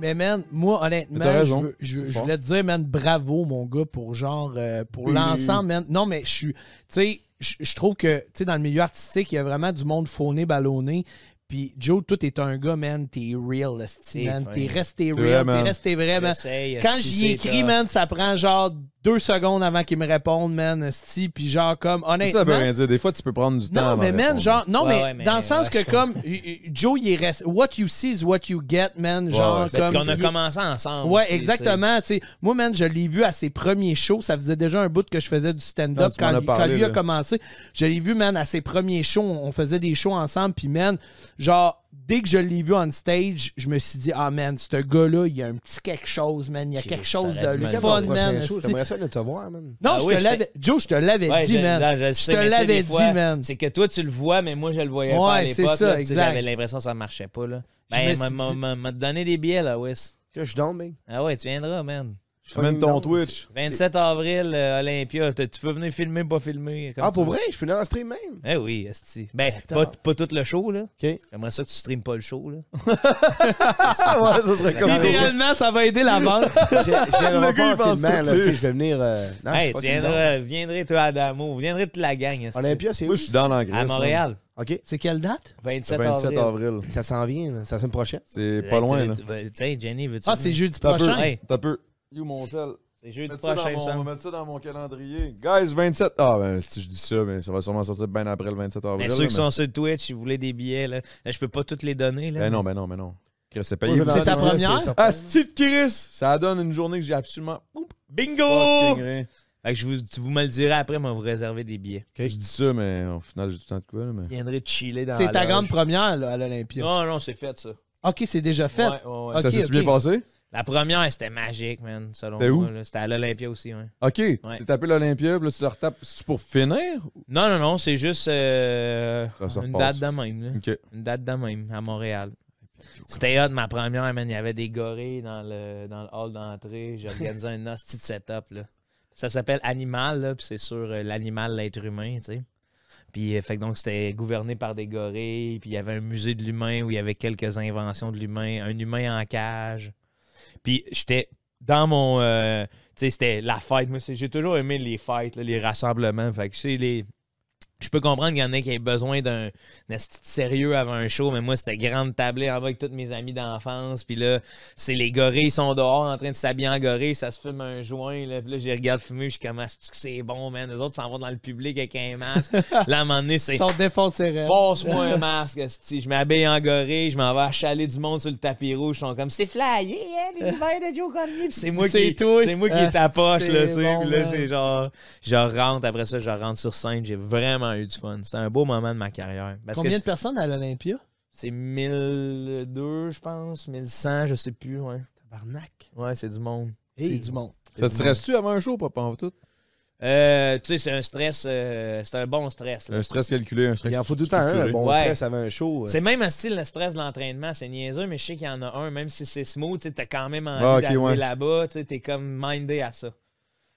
Mais man, moi, honnêtement, raison. je voulais te dire, man, bravo, mon gars, pour genre, pour l'ensemble, man. Non, mais je suis, tu sais, je trouve que, tu sais, dans le milieu artistique, il y a vraiment du monde fauné, ballonné. Puis, Joe, toi, t'es un gars, man, t'es real, man. T'es resté real, t'es resté vrai, man. Quand j'y écris, man, ça prend genre 2 secondes avant qu'il me réponde, man, esti. Puis genre, comme, honnêtement... Ça veut rien dire. Des fois, tu peux prendre du temps Non, avant mais de man, répondre. genre... Non, Ouais, mais dans le sens que, comme, Joe, il est resté... What you see is what you get, man. Genre, Parce comme... qu'on a commencé ensemble. Ouais, aussi, exactement. T'sais. Moi, man, je l'ai vu à ses premiers shows. Ça faisait déjà un bout que je faisais du stand-up quand lui a commencé. Je l'ai vu, man, à ses premiers shows. On faisait des shows ensemble. Puis, man, genre, dès que je l'ai vu on stage, je me suis dit, ah, man, ce gars-là, il y a un petit quelque chose, man. Il y a quelque chose de fun, man. J'aimerais ça de te voir, man. Non, je te l'avais... Joe, je te l'avais dit, man. Je te l'avais dit, man. C'est que toi, tu le vois, mais moi, je le voyais pas à l'époque. J'avais l'impression que ça marchait pas, là. Ben, m'a donné des billets, là, Wes. Je suis down, mec. Ah ouais, tu viendras, man. Même ton Twitch. 27 avril, Olympia. Tu veux venir filmer, pas filmer? Ah, pour vrai? Je peux venir en stream même? Eh oui, esti. Ben, pas tout le show, là. OK. J'aimerais ça que tu streames pas le show, là. Ouais, ça serait comme idéalement, ça va aider la vente. J'ai un repas en filmant, là. Tu sais, je vais venir... Non, hey, tu viendrais, toi, Adamo. Viendrais toute la gang, esti. Olympia, c'est où? Moi, je suis dans l'engrais. À Montréal. OK. C'est quelle date? 27 avril. Ça s'en vient, là. C'est la semaine prochaine. C'est pas loin, là. Tu sais, Jenny, veux-tu... Ah, c'est jeudi prochain? T'as peu. You, mon sel. C'est jeudi prochain, ça. On va mettre ça dans mon calendrier. Guys, 27... Ah, ben, si je dis ça, mais ça va sûrement sortir bien après le 27 avril. Mais ceux qui sont sur Twitch, si vous voulez des billets, là, je peux pas tous les donner, là. Ben non. C'est payé. C'est ta première? Ah, c'est Chris! Ça donne une journée que j'ai absolument... Bingo! Fait que tu vous me le direz après, moi, vous réservez des billets. Okay. Je dis ça, mais au final, j'ai tout le temps de quoi. Là, mais... Je viendrai chiller dans C'est ta grande première, là, à l'Olympia. Non, c'est fait, ça. OK, c'est déjà fait. Ouais. Okay, ça s'est bien passé? La première, c'était magique, man, selon moi. C'était où? C'était à l'Olympia aussi, ouais. OK, tu t'es tapé l'Olympia, puis là, tu te retapes. C'est pour finir? Non, c'est juste une date de même. Là. Okay. Une date de même, à Montréal. C'était hot, ma première, man. Il y avait des gorilles dans le hall d'entrée. J'ai organisé un hostie de setup, là. Ça s'appelle Animal, là, puis c'est sur l'animal, l'être humain, tu sais. Puis, fait que donc, c'était gouverné par des gorilles, puis il y avait un musée de l'humain où il y avait quelques inventions de l'humain, un humain en cage. Puis j'étais dans mon... tu sais, c'était la fête. Moi, j'ai toujours aimé les fêtes, là, les rassemblements. Fait que, tu sais, je peux comprendre qu'il y en a qui aient besoin d'un esti de sérieux avant un show, mais moi, c'était grande tablée en bas avec tous mes amis d'enfance. Puis là, c'est les gorilles, ils sont dehors en train de s'habiller en gorille, ça se fume un joint. Là, puis là, je regarde fumer, je suis comme, asti que c'est bon, man. Les autres s'en vont dans le public avec un masque. Là, à un moment donné, c'est... Ils sont défoncés. Passe-moi un masque, asti. Je m'habille en gorille, je m'en vais achaler du monde sur le tapis rouge. Ils sont comme, c'est flyé, hein, l'univers de Joe Cormier. Puis c'est moi qui est ta poche, là, tu sais. Puis là, j'ai genre, je rentre, après ça, je rentre sur scène. J'ai vraiment eu du fun. C'était un beau moment de ma carrière. Combien de personnes à l'Olympia? C'est 1002, je pense. 1100, je sais plus, ouais. Tabarnak. Ouais, c'est du monde. C'est du monde. Ça te stresse-tu avant un show, papa, en tout? Tu sais, c'est un stress, c'est un bon stress. Là. Un stress calculé, un stress. Il en faut tout le temps un bon stress avant un show. C'est même un style le stress de l'entraînement, c'est niaiseux, mais je sais qu'il y en a un, même si c'est smooth, tu sais, t'as quand même envie d'arriver là-bas, tu sais, t'es comme mindé à ça.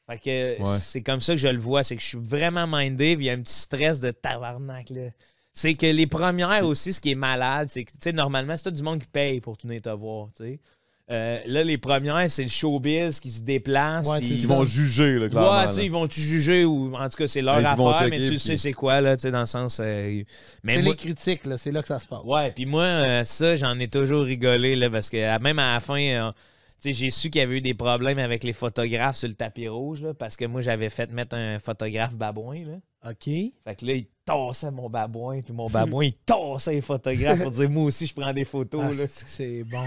Fait que c'est comme ça que je le vois, c'est que je suis vraiment mindé, puis il y a un petit stress de tabarnak, là. C'est que les premières aussi, ce qui est malade, c'est que, tu sais, normalement, c'est tout du monde qui paye pour venir te voir, tu sais. Là, les premières, c'est le showbiz qui se déplace. Ouais, ils vont juger, là, clairement. Ouais, tu sais, ils vont te juger, ou en tout cas, c'est leur affaire, mais tu sais c'est quoi, là, tu sais, dans le sens... mais c'est les critiques, là, c'est là que ça se passe. Ouais, puis moi, ça, j'en ai toujours rigolé, là, parce que même à la fin... j'ai su qu'il y avait eu des problèmes avec les photographes sur le tapis rouge, là, parce que moi, j'avais fait mettre un photographe babouin. Là. OK. Fait que là, il tassait mon babouin, puis mon babouin, il tassait les photographes pour dire, moi aussi, je prends des photos. Ah, là. C'est bon.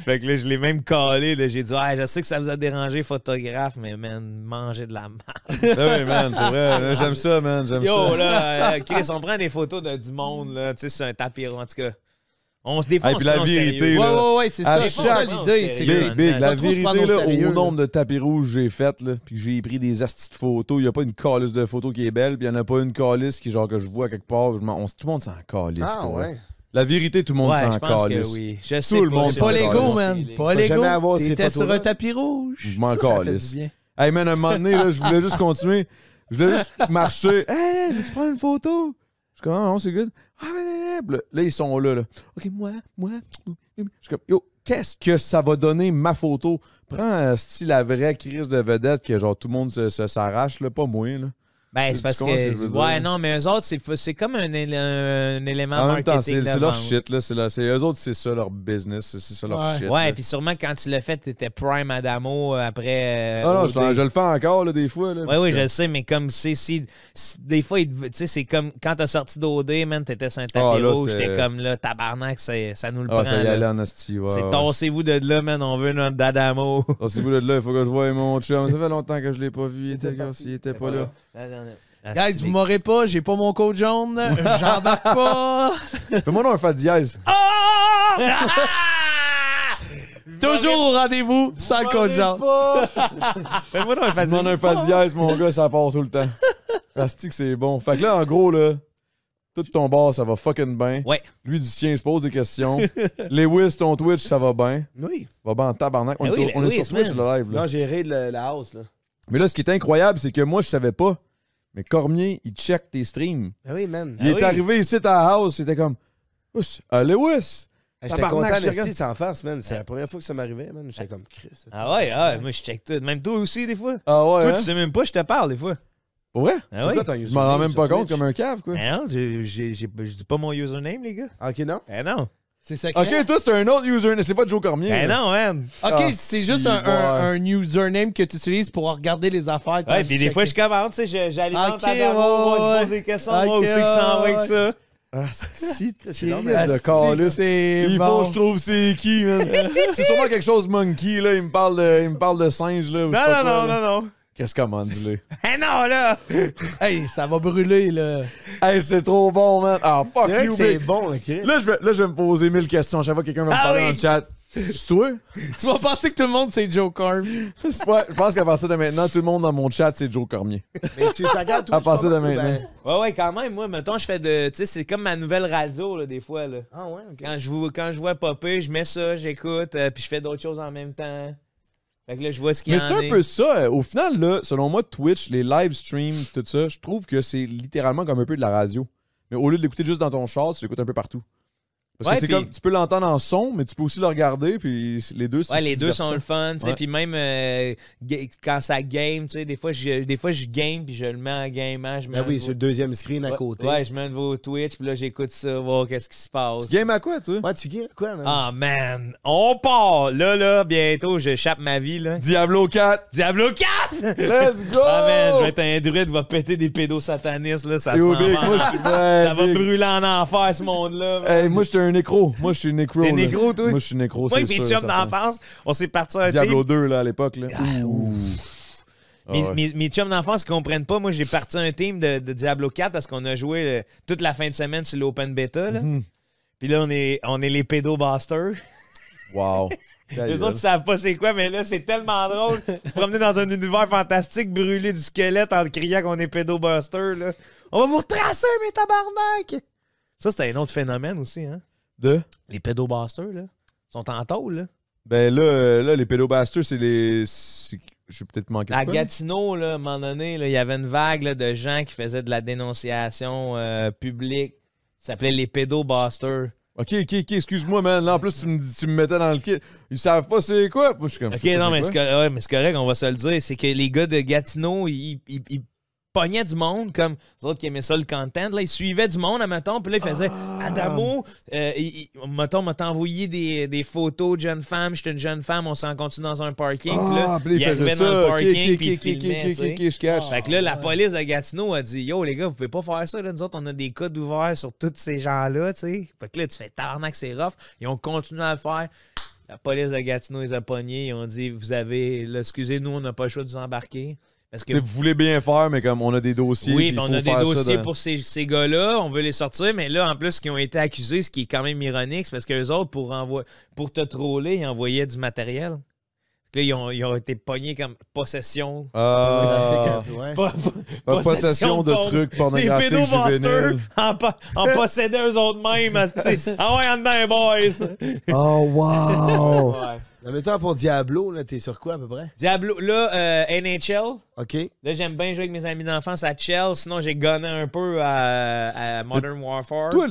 Fait que là, je l'ai même collé. J'ai dit, je sais que ça vous a dérangé, photographe, mais man, mangez de la merde. Oui, man, pour vrai. J'aime ça, man. J'aime ça. Yo, là, Chris, on prend des photos du monde, là, tu sais, sur un tapis rouge. En tout cas, on se défonce. Et puis la vérité, là. Ouais, c'est ça. L'idée. Big, la vérité, là, au nombre de tapis rouges que j'ai fait, là, puis que j'ai pris des astis de photos, il n'y a pas une calice de photos qui est belle, puis il n'y en a pas une calice qui, genre, que je vois quelque part. Tout le monde s'en calisse. Ah, ouais. La vérité, tout le monde s'en calisse. Oui. Je sais tout le monde pas l'ego, man. Pas l'ego. T'étais sur un tapis rouge. Je m'en calisse. Hey, man, un moment donné, là, je voulais juste continuer. Je voulais juste marcher. Hey, veux-tu prendre une photo? Je suis comme, non, c'est good. Ah, mais là, ils sont là. OK, moi. Je suis comme, yo, qu'est-ce que ça va donner ma photo? Prends style la vraie crise de vedette que genre tout le monde s'arrache, là, pas moi. Là. Ben, c'est parce que. Ouais, non, mais eux autres, c'est comme un élément en marketing. Même temps, c'est leur shit, là. Eux autres, c'est ça leur business. C'est ça leur shit. Ouais, puis sûrement quand tu l'as fait, t'étais Prime Adamo après. non, je le fais encore, là, des fois. Là, oui, je le sais, mais comme des fois, tu sais, c'est comme quand t'as sorti d'OD, man, t'étais sur un tapis rouge, j'étais comme là, tabarnak, ça nous le prend. Ça y allait en hostie, ouais. C'est tassez-vous de là, man, on veut notre Adamo. Tassez-vous de là, il faut que je voie mon chum. Ça fait longtemps que je l'ai pas vu, il était pas là. Guys, vous m'aurez pas, j'ai pas mon code jaune, j'embarque pas. Fais-moi donc un fa dièse. Toujours au rendez-vous, sans le code jaune. Fais-moi donc un fa dièse, mon gars, ça part tout le temps. Asti que c'est bon. Fait que là, en gros, là, tout ton bar, ça va fucking bien. Ouais. Lui, du sien, il se pose des questions. Lewis, ton Twitch, ça va bien. Oui. Va bien en tabarnak. On est sur Twitch, le live. Là. Non, j'ai raid la house, là. Mais là, ce qui est incroyable, c'est que moi, je savais pas. Mais Cormier, il check tes streams. Ah oui, man. Il est arrivé ici à la house, il était comme Lewis! J'étais content d'ester sans farce, man. C'est la première fois que ça m'arrivait, man. J'étais comme Chris. Ah ouais, moi je check tout. Même toi aussi, des fois. Ah ouais. Toi, tu sais même pas, je te parle, des fois. Pour vrai? Ah ouais. Je m'en rends même pas compte comme un cave, quoi. Ah non, je dis pas mon username, les gars. Ok, non? Ah non. C'est secret. Ok, toi, c'est un autre username. C'est pas Joe Cormier. Ah non, man. Ok, c'est juste un username que tu utilises pour regarder les affaires. Ouais, puis des fois, je commande, tu sais, j'alimente à moi, je pose des questions, moi aussi, qui s'en va avec ça. Ah, c'est de calice. C'est bon. Je trouve c'est qui, man? C'est sûrement quelque chose monkey, là. Il me parle de singe, là. Non. Qu'est-ce qu'on m'a dit, là? Eh non, là! Hey, ça va brûler, là. Hey, c'est trop bon, man. Ah, fuck you, c'est bon, ok. Là, je vais me poser 1000 questions. Chaque fois que quelqu'un va me parler dans le chat. C'est toi? Tu vas penser que tout le monde, c'est Joe Cormier. Ouais, je pense qu'à partir de maintenant, tout le monde dans mon chat, c'est Joe Cormier. Mais tu regardes tout à partir de maintenant. Ouais, quand même. Moi, mettons, je fais de. Tu sais, c'est comme ma nouvelle radio, là, des fois, là. Ah ouais, ok. Quand je vois popper, je mets ça, j'écoute, puis je fais d'autres choses en même temps. Fait que là, je vois ce qu'il y a. Mais c'est un peu ça. Au final, là, selon moi, Twitch, les live streams, tout ça, je trouve que c'est littéralement comme un peu de la radio. Mais au lieu de l'écouter juste dans ton char, tu l'écoutes un peu partout. Parce que c'est comme, tu peux l'entendre en son, mais tu peux aussi le regarder, puis les deux, c'est les deux sont le fun, tu sais, puis même quand ça game, tu sais, des fois je game, puis je le mets en game. Ah oui, sur le deuxième screen à côté. Ouais, je mets un nouveau Twitch, puis là, j'écoute ça, voir qu'est-ce qui se passe. Tu games à quoi, toi? Ouais, tu games à quoi, man? Ah, man, on part! Là, bientôt, j'échappe ma vie, là. Diablo 4! Diablo 4! Let's go! Ah, man, je vais être un druide, va péter des pédosatanistes, là, ça ça va brûler en enfer, ce monde-là. Hey, moi, j'étais un nécro. Moi, je suis nécro. T'es nécro, toi? Moi, je suis nécro, c'est sûr. Oui, puis chum d'enfance, on s'est parti à un Diablo 2, là, à l'époque, là. Mes chums d'enfance qui comprennent pas, moi, j'ai parti un team de Diablo 4 parce qu'on a joué toute la fin de semaine sur l'Open Beta, là. Puis là, on est les pédobusters. Wow. Les autres, ils savent pas c'est quoi, mais là, c'est tellement drôle. Se promener dans un univers fantastique, brûler du squelette en criant qu'on est pédobusters, là. On va vous retracer, mes tabarnak! Ça, c'était un autre phénomène aussi, hein? Les pédobusters, là. Ils sont en tôle, là. Ben là, les pédobusters, c'est les... Je vais peut-être manquer de À quoi, Gatineau, là, à un moment donné, il y avait une vague là, de gens qui faisaient de la dénonciation publique. Ça s'appelait les pédobusters. OK, excuse-moi, man. Là, en plus, tu me mettais dans le kit. Ils savent pas c'est quoi. Moi, je suis comme... OK, non, mais c'est correct, on va se le dire. C'est que les gars de Gatineau, ils pognaient du monde, comme les autres qui aimaient ça, le content. Là, ils suivaient du monde, admettons, puis là, ils faisaient Adamo, mettons, m'a envoyé des photos de jeunes femmes. J'étais une jeune femme, on s'est rencontrés dans un parking. Puis là, ils arrivaient dans le parking, puis ils filmaient. je cache. Fait que là, la police de Gatineau a dit Yo, les gars, vous pouvez pas faire ça. Là. Nous autres, on a des codes ouverts sur tous ces gens-là. T'sais. Fait que là, tu fais tabarnak, c'est rough. Ils ont continué à le faire. La police de Gatineau les a pognés. Ils ont dit Vous avez, là, excusez-nous, on n'a pas le choix de vous embarquer. Parce que vous voulez bien faire, mais comme on a des dossiers. Oui, on a des dossiers pour ces gars-là, on veut les sortir, mais là, en plus, ce qui ont été accusés, ce qui est quand même ironique, c'est parce qu'eux autres, pour te troller, ils envoyaient du matériel. Là, ils ont été pognés comme possession. Possession de trucs pornographiques juvéniles. En possédaient eux autres mêmes. Ah ouais, en dedans, boys! Oh, wow! Ouais. Mais mettons pour Diablo, là, t'es sur quoi à peu près? Diablo, là, NHL. OK. Là, j'aime bien jouer avec mes amis d'enfance à Chell. Sinon, j'ai gunné un peu à Modern Warfare. Toi,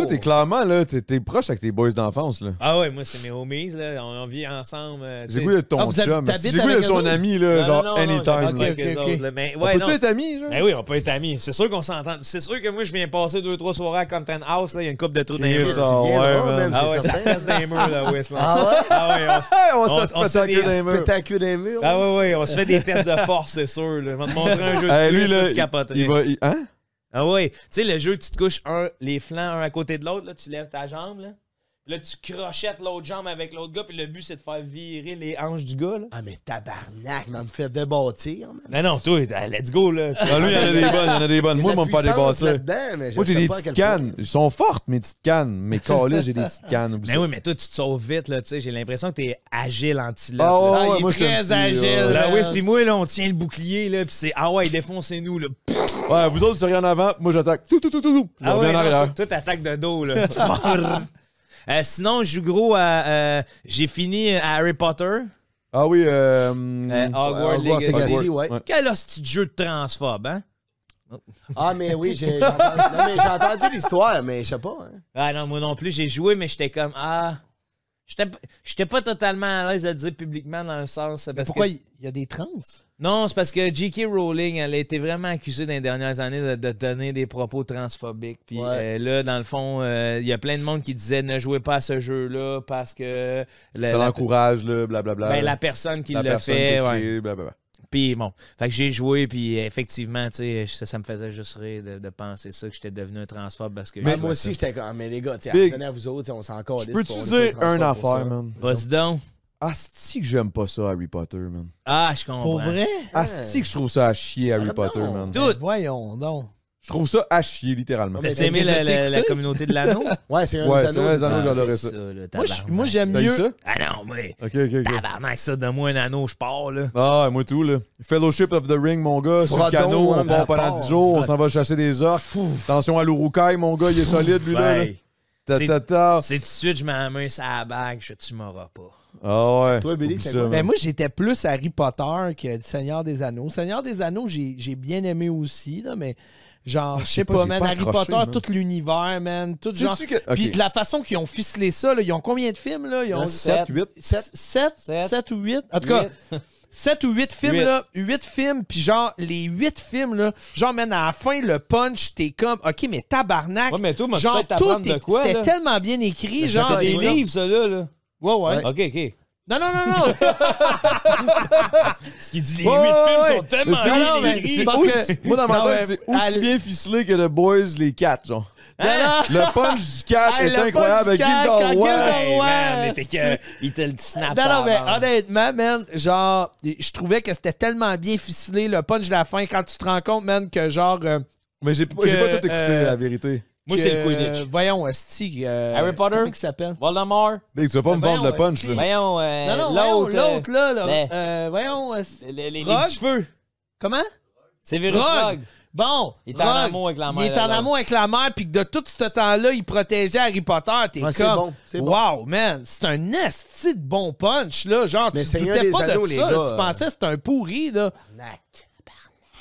t'es clairement, là, t'es proche avec tes boys d'enfance, là. Ah ouais, moi, c'est mes homies, là. On vit ensemble. J'ai goût de ton vous chum. t'habites J'ai goût de avec eux son autres? ami, là, genre, non, anytime. j'habite là. avec eux Ok. autres, là. Mais, On ouais, peut-tu non. être amis, genre? Ben oui, on peut être amis. C'est sûr qu'on s'entend. C'est sûr que moi, je viens passer 2-3 soirées à Content House. Là. Il y a une couple de trous dans les murs. Chris, Tu Ah ouais, viendras, man. man, Ah ouais, c'est ça certain. reste dans les murs, là, West. Ah ouais? Ah ouais, On se on fait se fait attaquer des- dans les murs. Péter à cul d'un mur. Ah ouais, on se fait des tests de force, c'est sûr. Là. Je vais te montrer un jeu de Lui, cuisse, là, là, tu capoterais. il va... Hein? Ah ouais, tu sais, le jeu, tu te couches les flancs un à côté de l'autre, là, tu lèves ta jambe, là. Puis là, tu crochettes l'autre jambe avec l'autre gars, puis le but, c'est de faire virer les hanches du gars, là. Ah, mais tabarnak, mais me fait débâtir, man. Non, toi, let's go, là. Ah, lui, il y en a des bonnes, Moi, Il y ils a vont de me faire des la puissance basses, là. là-dedans, mais je Moi, j'ai sais des pas à petites quel point. cannes. Ils sont fortes, mes petites cannes. Mais calés, j'ai des petites cannes. oublie Mais ça. oui, mais toi, tu te sauves vite, là, tu sais. J'ai l'impression que t'es agile antilope. Ah ouais, là. il est moi, je suis un très petit, agile. Là, man. oui, puis moi, là, on tient le bouclier, là, puis c'est, ah ouais, défoncez-nous, là. Ouais, vous autres, c'est rien en avant. Moi, j'attaque. Tout. Je Ah reviens ouais, en arrière. toi, t'attaques de dos, là. Sinon, je joue gros à... j'ai fini à Harry Potter. Ah oui, Hogwarts Hogwarts Legacy. Legacy, ouais. Quel hostie de jeu de transphobe, hein? Ah, mais oui, j'ai entendu l'histoire, mais je sais pas. Hein. Ah non, moi non plus, j'ai joué, mais j'étais comme... Ah... J'étais pas totalement à l'aise de le dire publiquement dans le sens... Parce Pourquoi que, il y a des trans? non, c'est parce que J.K. Rowling, elle a été vraiment accusée dans les dernières années de donner des propos transphobiques. Puis Ouais. là, dans le fond, il y a plein de monde qui disait ne jouez pas à ce jeu-là parce que... ça l'encourage, là, blablabla. Ben, la personne qui La l'a personne qui fait, a ouais. créé, blablabla. Puis bon, fait que j'ai joué, puis effectivement, tu sais, ça me faisait juste rire de penser ça, que j'étais devenu un transphobe parce que... Mais je moi jouais aussi, ça. j'étais comme, mais les gars, tu Big. sais, à vous autres, on s'en encore. Peux-tu dire une affaire, man? Vas-y donc. Asti que j'aime pas ça, Harry Potter, man. Ah, je comprends. Pour vrai? Asti que je trouve ça à chier, Harry Arrête Potter, donc. man. Tout. Voyons donc. Je trouve ça à chier, littéralement. Mais T'as aimé t'as-tu la écouté? communauté de l'anneau? Ouais, c'est un Ouais, des c'est un des anneaux. anneaux, du- j'adorais ça. Moi, j'aime T'as eu mieux. ça? Ah non, mais... Ok. Tabarnak, ça, donne-moi un anneau, je pars, là. Ah, ouais, moi tout, là. Fellowship of the Ring, mon gars, sur le Frodon, canot, hein, on mais part ça pendant part. 10 jours, on s'en va chasser des orques. Attention à l'Urukai, mon gars, il est solide, lui, là. Ouais. Ta. C'est tout de suite, je mets la main sur la bague, tu m'auras pas. Ah ouais. Toi, Billy, Oublie c'est ça, quoi? man. Ben moi, j'étais plus Harry Potter que le Seigneur des Anneaux. Seigneur des Anneaux, j'ai bien aimé aussi, là, mais genre, je sais pas, j'ai man, pas Harry accroché, Potter, man. tout l'univers, man, tout genre... Sais-tu que- Puis Ok. de la façon qu'ils ont ficelé ça, là, ils ont combien de films, là? Ils ont 7, 8. 7 ou 8? En tout cas, 7 ou 8 films, 8. là. 8 films, puis genre, les 8 films, là, genre, man, à la fin, le punch, t'es comme, OK, mais tabarnak. Ouais, mais toi, moi, genre, peut-être tout t'apprendre de quoi, c'était là? tellement bien écrit, genre... C'est des genre- livres, ça, là. Ouais, ouais. OK. Non, non, non, non. Ce qui dit les 8 Ouais, films ouais. sont tellement Mais non, c'est- mais c'est c'est parce aussi- que- Moi, dans ma Non, tête, ouais. c'est aussi Allez. bien ficelé que The Boys, les 4, genre. Hein? Le punch du 4 Hey, est le punch incroyable du avec 4, Gilderoy. quand Gilderoy- Hey, man, Ouais. il te le snap Non, sur non, mais la bande. honnêtement, man, genre, je trouvais que c'était tellement bien ficelé, le punch de la fin, quand tu te rends compte, man, que genre... Mais j'ai pas tout écouté, la vérité. Moi, c'est le Quidditch. Voyons, Asti. Harry Potter? Comment il s'appelle? Voldemort. Big, tu vas pas me Voyons, vendre le punch, esti. là. Voyons, Non, non, voyons, l'autre, là. mais- Voyons, les Rogue? petits cheveux. comment? C'est Virus Rogue. Rogue. Bon, Il est en Rogue, amour avec la mère, Il est en là. amour avec la mère, puis que de tout ce temps-là, il protégeait Harry Potter. T'es Ouais, c'est comme, bon, c'est bon. wow, man, c'est un esti de bon punch, là. Genre, Mais tu te Seigneur doutais des pas Anneaux, de les ça. gars, là. Tu pensais que c'était un pourri, là.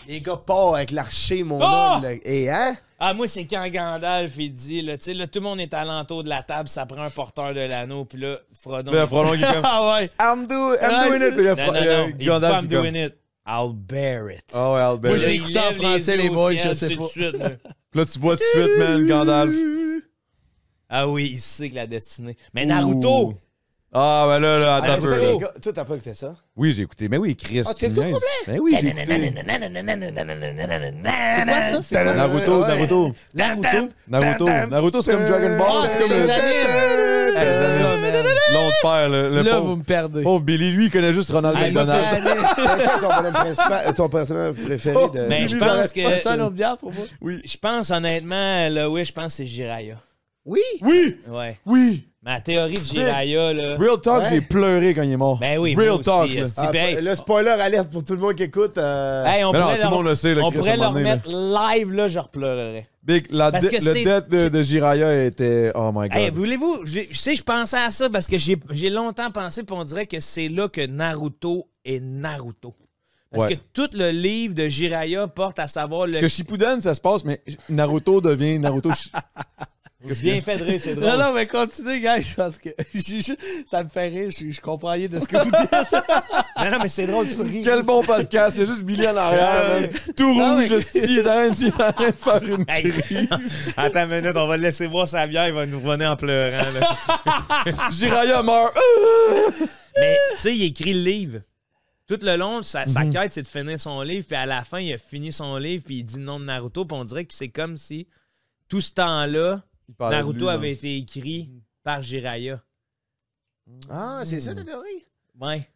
Les gars partent avec l'archer, mon Ah! homme. là. Et hein? Ah, moi, c'est quand Gandalf, il dit, là, tu sais, là, tout le monde est alentour de la table, ça prend un porteur de l'anneau, puis là, Frodon... Là, Frodon, il est comme. Ah ouais. I'm doing Ouais, it. Puis là, Non, non, non, il dit pas, Gandalf, I'm il est comme. doing it. I'll bear it. Ah ouais, Albert. Moi, je Là, l'ai il écouté en lève français, yeux les au boys, ciel, je sais c'est pas. tout de suite, moi. Puis là, tu vois tout de suite, man, Gandalf. Ah oui, il sait que la destinée. Mais Naruto! Ouh. Ah, ben là, attends Ah, un ça, peu. les là. gars, toi, t'as pas écouté ça? Oui, j'ai écouté. Mais oui, Chris. Ah, t'es tu tout niaises. Ben oui, j'ai écouté. C'est quoi ça? Naruto, Ouais. Naruto. Naruto, c'est comme Dragon Ball. Ah, c'est les animes. Les animes. L'autre père, le Là, pauvre, vous me perdez. pauvre Billy, lui, il connaît juste Ronald Ah, il m'a McDonald. fait aller. C'est quoi ton bonhomme principal, ton personnage préféré de. Mais je pense Pas ça, un que... autre bière pour moi? Je pense, honnêtement, là, oui, je pense que c'est Jiraya. Oui! Oui, Ouais. oui. Ma théorie de Jiraya, là... Real talk, Ouais. j'ai pleuré quand il est mort. Ben oui, Real moi talk. aussi, là. esti. Ah, Ben, le spoiler alerte pour tout le monde qui écoute. hey, on Mais non, pourrait tout le monde le sait, là, on Chris, à pourrait un le moment donné, remettre live, là, je repleurerais. Big, Parce que le c'est- death de Jiraya était... Oh my God. Hey, voulez-vous... Je sais, je pensais à ça parce que j'ai longtemps pensé, puis on dirait que c'est là que Naruto est Naruto. Parce que tout le livre de Jiraiya porte à savoir le... Parce que Shippuden, ça se passe, mais Naruto devient Naruto... Bien fait de rire, c'est drôle. Non, mais continuez, guys, parce que ça me fait rire. Je comprends rien de ce que vous dites. Non, mais c'est drôle, tu ris. Quel bon podcast, il y a juste Billy en arrière, man. Tout rouge, il est en train de faire une crise. Attends une minute, on va le laisser boire sa bière, il va nous revenir en pleurant. Jiraiya meurt. Mais, tu sais, il écrit le livre. Tout le long, sa quête, c'est de finir son livre, puis à la fin, il a fini son livre, puis il dit le nom de Naruto, puis on dirait que c'est comme si tout ce temps-là, Naruto avait été écrit par Jiraiya. Ah, c'est ça la théorie? Ouais.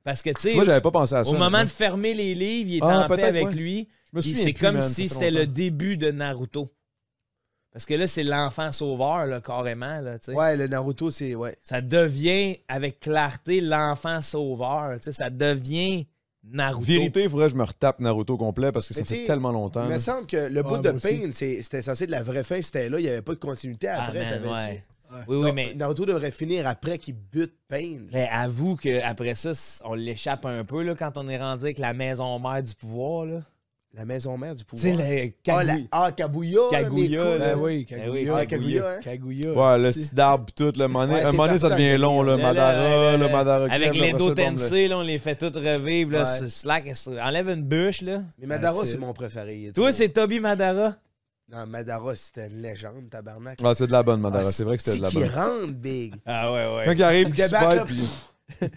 Parce que, tu sais, Moi, j'avais pas pensé à ça. au moment de fermer les livres, il était en paix avec lui. C'est comme si c'était le début de Naruto. Parce que là, c'est l'enfant sauveur, là, carrément. Là, t'sais. Ouais, le Naruto, c'est... Ouais. Ça devient, avec clarté, l'enfant sauveur. Ça devient Naruto. Vérité, il faudrait que je me retape Naruto complet parce que ça Mais fait tellement longtemps. Il me là. semble que le bout de Pain, c'était censé être la vraie fin, c'était là. Il n'y avait pas de continuité après. Man, t'avais ouais. dit. Oui, Donc, mais Naruto devrait finir après qu'il bute Pain. mais avoue qu'après ça, on l'échappe un peu là, quand on est rendu avec la maison mère du pouvoir. Là. La maison mère du Tu pouvoir. sais, le Kaguya. Kaguya, là, là. Ben oui, Kaguya. Kaguya, hein? Kaguya. Ouais, le style d'arbre pis tout. Un moment donné, ça devient long. Là, Là, Madara avec crève, les après ça, le Tensei, là, on les fait toutes revivre. Là, Ouais. Slack, enlève une bûche. Là. Mais Madara, That's c'est it. mon préféré. Toi, c'est Toby Madara. Non, Madara, c'était une légende, tabarnak. Ah, c'est de la bonne, Madara. C'est vrai que c'était de la qui bonne. rentre, big. Ah ouais, Quand il arrive, Le qu'il se débat, là, perd, puis...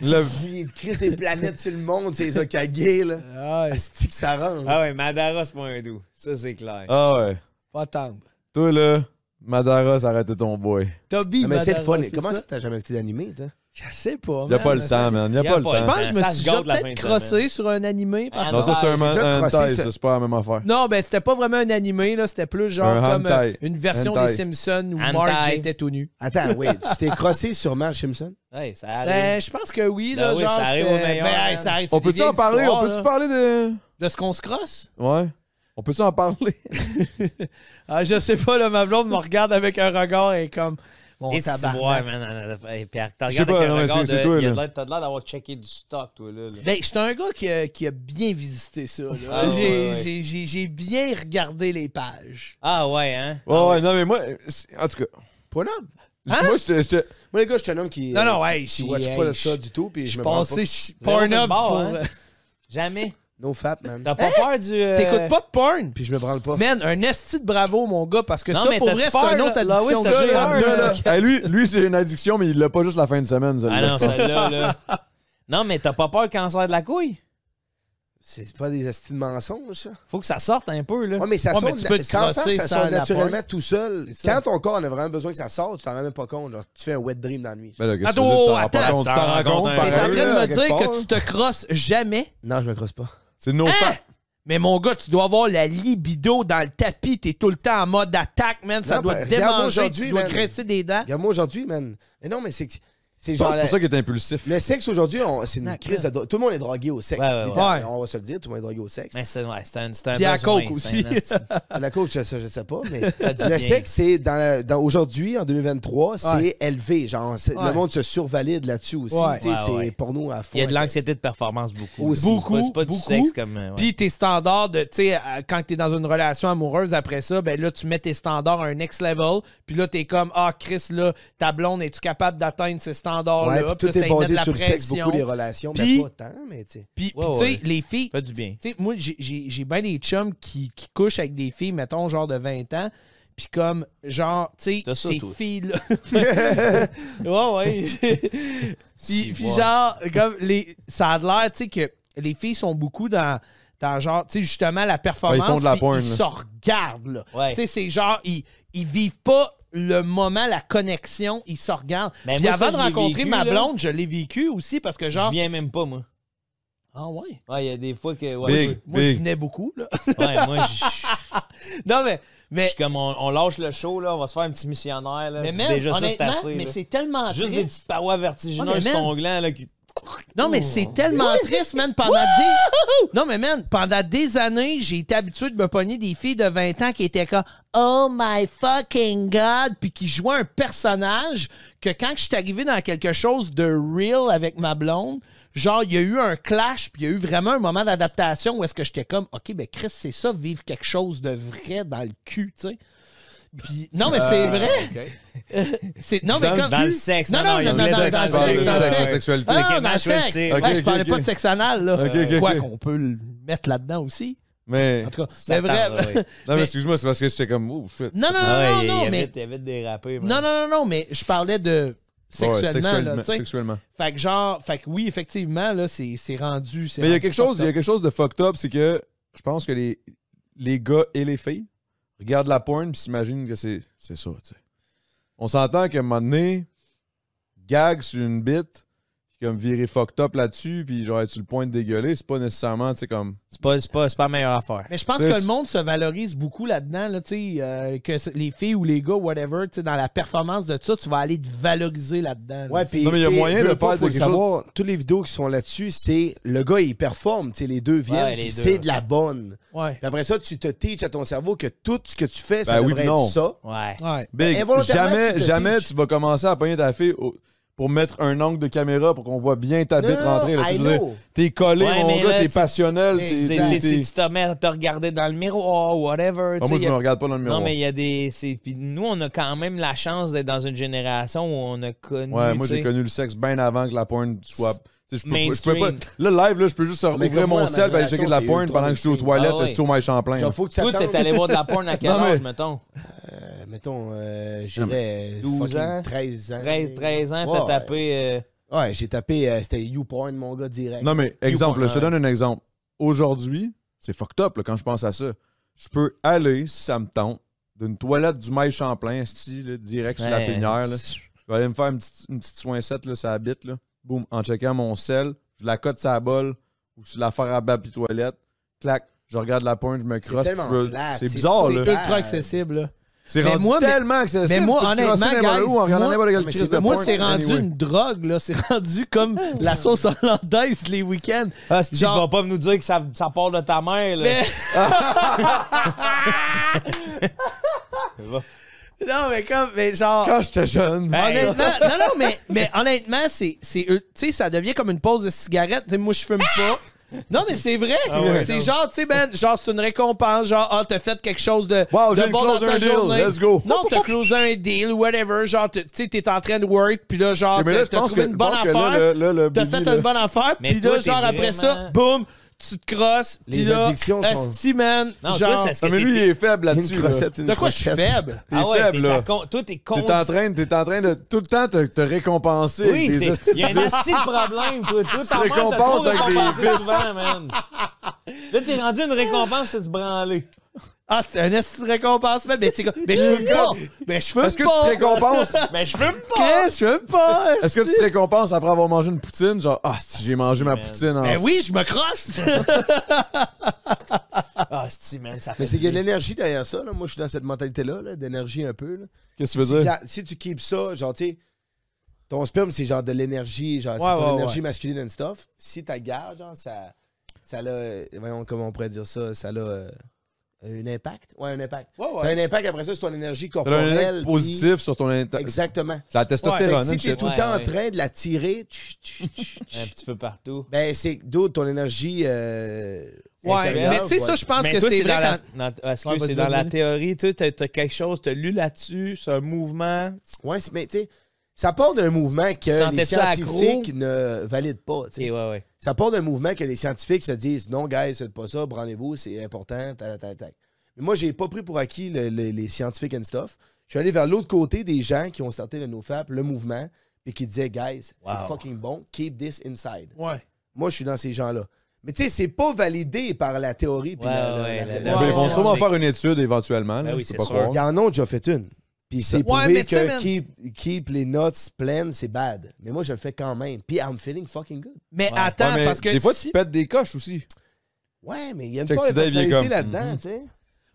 Le... Il crée des planètes sur le monde, c'est les Okage, là. Ah, Asti que ça rentre. Ah ouais, Madara, c'est pas un doux. Ça, c'est clair. Ah ouais. pas tendre. Toi, là, Madara, ça arrêtait ton boy. Toby, Ah, mais c'est le Madara, fun. Comment ça, t'as jamais écouté d'animé, toi? Je sais pas. Il a pas le temps, man. Il a pas le temps. Je pense que je me Ça suis se gâte déjà la fin peut-être de crossé semaine. sur un animé. Par Ah, Non, ça, c'est j'ai déjà un crossé hentai, ça. ça. C'est pas la même affaire. Non, ben c'était pas vraiment un animé, là. C'était plus genre Un comme hentai. une version Hentai. des Simpsons où Hentai. Marge était tout nu. Attends, oui, tu t'es crossé sur Marge Simpson? Ouais, ça arrive. Ben, je pense que oui, Ben là. oui, genre, ça arrive c'était- au meilleur, ben, man. ça arrive, On c'est des peut-tu en vieilles parler? histoires, On peut-tu là. parler de... De ce qu'on se crosse? Ouais. On peut-tu en parler? Ah, je sais pas, là, ma blonde me regarde avec un regard et comme... Bon, Et si tabarnak. ouais, man. Et puis, t'as Je sais regardé pas, avec un non, mais regard c'est toi, de... là. T'as l'air d'avoir checké du stock, toi, là. Ben, j'étais un gars qui a bien visité ça. Là. Ah, ouais, ouais. J'ai bien regardé les pages. Ah ouais, hein? Ouais, non, mais moi... En tout cas... Pas là. Moi, j'étais... Moi, les gars, je suis un homme qui. Non, ouais, qui watch pas de ça du tout, puis je Je me prends passais Zéro Pornhub de bord, pour... hein? Jamais. No fap, man. T'as pas peur du... T'écoutes pas de porn? Puis je me branle pas. Man, un esti de bravo, mon gars, parce que Non, ça, mais pour t'as-tu vrai, c'est peur, une autre là? addiction Là, que oui, j'ai. ça, en là, deux, là. là. Lui, c'est une addiction, mais il l'a pas juste la fin de semaine, Ah celle-là. non, celle-là, là. Non, mais t'as pas peur du cancer de la couille? C'est pas des astis de mensonges, ça. Faut que ça sorte un peu, là. Ouais, mais ça Ouais, sort, mais tu peux te sans crosser faire, ça sans sort la naturellement porn. tout seul. C'est ça. Quand ton corps en a vraiment besoin que ça sorte, tu t'en rends même pas compte. Genre, tu fais un wet dream dans la nuit. Ben là, qu'est-ce que Attends, tu veux dire, tu t'en rends pas attends, compte? Tu tu t'en t'en rends rends compte, compte, T'es en pareil, train de là, me quelque dire part. que tu te crosses jamais? Non, je me crosse pas. C'est no fat. Mais mon gars, tu dois avoir la libido dans le tapis. T'es tout le temps en mode attaque, man. Ça Non, doit ben, te regarde-moi démanger. aujourd'hui, Tu dois man. graisser des dents. Regarde-moi aujourd'hui, man. Mais non, mais c'est Je pense genre. que c'est pour ça qu'il est impulsif. Le sexe aujourd'hui, c'est une Tac, crise. Tout le monde est drogué au sexe. Ouais, ouais, ouais. littéralement. On va se le dire, tout le monde est drogué au sexe. Mais c'est un Puis à besoin, coke c'est aussi. un esti. La coach, je sais pas, mais du le bien. sexe, c'est aujourd'hui, en 2023, c'est Ouais. élevé. Genre, Ouais. le monde se survalide là-dessus aussi. Ouais. Tu sais, Ouais, c'est ouais. porno à fond. Il y a de l'anxiété de performance beaucoup. Aussi. Beaucoup, C'est pas du beaucoup. sexe comme... ouais. Puis tes standards de, tu sais, quand t'es dans une relation amoureuse, après ça, ben là, tu mets tes standards à un next level. Puis là, t'es comme, ah, Chris, là, ta blonde, es-tu capable d'atteindre ces standards-là? Ouais, puis tout là, ça est y met de basé la sur le sexe, pression. beaucoup les relations. Puis- Mais pas tant, mais tu sais. Puis, Ouais, tu sais, ouais. les filles, Pas du bien. tu sais, moi, j'ai bien des chums qui couchent avec des filles, mettons, genre de 20 ans. Puis comme, genre, tu T'as sais, ça, ces toi. filles-là... ouais. puis ouais. genre, comme, ça a l'air, tu sais, que les filles sont beaucoup dans genre, tu sais, justement, la performance. Ouais, ils font de la puis porn, ils là. se regardent, là. Ouais. Tu sais, c'est genre, ils vivent pas le moment, la connexion, ils se regardent. Mais Puis moi, avant ça, de je l'ai rencontrer vécu, ma là. blonde, je l'ai vécu aussi parce que Je genre... viens même pas, moi. Ah ouais? Ouais, il y a des fois que... Ouais, Big. Moi, je venais beaucoup, là. ouais, moi, je Non, mais suis comme... On lâche le show, là. On va se faire un petit missionnaire, là. Mais Puis man, déjà, ça, c'est honnêtement, assez. mais là. c'est tellement Juste des triste. petites parois vertigineuses Ouais, mais sur man. ton gland, là, qui... Non, mais c'est tellement triste, man. Non, mais man, pendant des années, j'ai été habitué de me pogner des filles de 20 ans qui étaient comme « Oh my fucking God! » puis qui jouaient un personnage que quand je suis arrivé dans quelque chose de real avec ma blonde, genre, il y a eu un clash, puis il y a eu vraiment un moment d'adaptation où est-ce que j'étais comme « OK, ben Chris, c'est ça, vivre quelque chose de vrai dans le cul, tu sais. » Puis, non, mais c'est vrai. Okay. Non, mais dans le sexe. Non, dans le sexe. Dans la sexualité. Ah, dans le sexe. Okay, Je parlais pas de sexe anal, là. Quoi ok. qu'on peut le mettre là-dedans aussi. Mais... En tout cas, c'est vrai. Non, mais excuse-moi, c'est parce que j'étais comme... Oh, shit. Non, mais... Il y avait dérapé. Non, mais je parlais de sexuellement, sexuellement. Fait que oui, effectivement, là, c'est rendu... Mais il y a quelque chose de fucked up, c'est que je pense que les gars et les filles regardent la porn puis s'imaginent que c'est ça, tu sais. On s'entend qu'à un moment donné, gag sur une bite, puis comme virer fucked up là-dessus, puis genre être sur le point de dégueuler, c'est pas nécessairement, tu sais, comme... C'est pas la meilleure affaire. Mais je pense que le monde se valorise beaucoup là-dedans, là, tu sais, que les filles ou les gars, whatever, tu sais, dans la performance de ça, tu vas aller te valoriser là-dedans. Ouais, puis non, mais il y a moyen de faire quelque chose. Toutes les vidéos qui sont là-dessus, c'est le gars, il performe, tu sais, les deux viennent, puis c'est de la bonne. Ouais. Puis après ça, tu te teaches à ton cerveau que tout ce que tu fais, ça devrait être ça. Ouais. Big, involontairement, jamais tu vas commencer à pogner ta fille pour mettre un angle de caméra pour qu'on voit bien ta bite rentrer. Là, t'es collé, mon gars, t'es passionnel. Si tu te mets à te regarder dans le miroir ou whatever. Moi, je me regarde pas dans le miroir. Non, mais il y a des... Puis nous, on a quand même la chance d'être dans une génération où on a connu... Ouais, moi, j'ai connu le sexe bien avant que la porn soit... Je peux pas. Là, live, là, je peux juste ouvrir mon ciel et aller checker de la porn pendant que je suis aux toilettes, je suis au Mike Champlain. Toi, t'es allé voir de la porn à quel âge, mettons? Mettons, j'irais 12 ans, 13 ans. 13 ans, t'as tapé... Ouais, j'ai tapé, c'était YouPorn, mon gars, direct. Non, mais exemple, je te donne un exemple. Aujourd'hui, c'est fucked up là, quand je pense à ça. Je peux aller, si ça me tente, d'une toilette du Mike Champlain, style, direct sur la pinière. Là. Je vais aller me faire une petite soincette, là, ça habite, là. Boum, en checkant mon sel, je la cote sur la bolle ou sur l'affaire à bas puis toilette. Clac, je regarde la porn, je me crosse. C'est bizarre, là. C'est ultra accessible, là. C'est rendu tellement accessible. Mais moi, honnêtement, moi, c'est rendu anyway. Une drogue, là. C'est rendu comme la sauce hollandaise les week-ends. Ah, tu vas pas nous dire que ça part de ta mère, là. Non, mais genre. Quand j'étais jeune. Honnêtement, mais honnêtement, c'est tu sais, ça devient comme une pause de cigarette. T'sais, moi, je fume pas. Non, mais c'est vrai. C'est genre, tu sais, ben, genre, c'est une récompense. Genre, t'as fait quelque chose de. Wow, j'ai bon closé un deal. Journée. Let's go. Non, t'as closé un deal, whatever. Genre, tu sais, t'es en train de work, puis là, genre, t'as trouvé une bonne affaire. T'as fait une bonne affaire, puis là, genre, après ça, boum. Tu te crosses, pis là, addictions sont... man, non, genre... toi, mais lui, il est faible là-dessus. De quoi je suis faible? T'es faible, là. Toi, t'es con. T'es en train de tout le temps te récompenser avec des il y a un assez de problème, toi. Tu récompenses avec des fils. Là, t'es rendu une récompense, c'est se branler. Ah, c'est un esti de récompense, mais je fume pas. Mais je fume pas. Est-ce que tu te récompenses? Mais je fume pas. Qu'est-ce? Je fume pas. Est-ce que tu te récompenses après avoir mangé une poutine? Genre, si j'ai mangé ma poutine en... Ben oui, je me crosse. Man, ça fait. Mais c'est qu'il y a de l'énergie derrière ça. Là. Moi, je suis dans cette mentalité-là, là, d'énergie un peu. Là. Qu'est-ce que tu veux dire? Si tu keeps ça, genre, tu sais, ton sperme, c'est genre de l'énergie, genre, c'est ton énergie masculine and stuff. Si tu gardes, genre, ça a, voyons, comment on pourrait dire ça, ça a un impact. Ouais, un impact. Ça a un impact après ça sur ton énergie corporelle. Ça a un impact positif sur ton... Exactement. La testostérone. Si tu es tout le temps en train de la tirer, un petit peu partout. Ben, c'est d'autres, ton énergie. Mais tu sais, ça, je pense que c'est vrai quand. C'est dans la théorie, tu as quelque chose, tu as lu là-dessus, c'est un mouvement. Ouais, mais tu sais, ça part d'un mouvement que les scientifiques ne valident pas. Ouais. Ça part d'un mouvement que les scientifiques se disent non, guys, c'est pas ça, branlez-vous, c'est important, tac. Mais moi, j'ai pas pris pour acquis les scientifiques and stuff. Je suis allé vers l'autre côté des gens qui ont starté le NoFap, le mouvement, et qui disaient, guys, c'est fucking bon, keep this inside. Ouais. Moi, je suis dans ces gens-là. Mais tu sais, c'est pas validé par la théorie. Ils vont sûrement faire une étude éventuellement. Ben oui, c'est sûr. Il y en a déjà fait une. Puis c'est prouvé que keep les notes pleines, c'est bad. Mais moi, je le fais quand même. Puis I'm feeling fucking good. Mais attends, parce que... Des fois, tu pètes des coches aussi. Ouais, mais il y a une part de personnalité là-dedans, tu sais.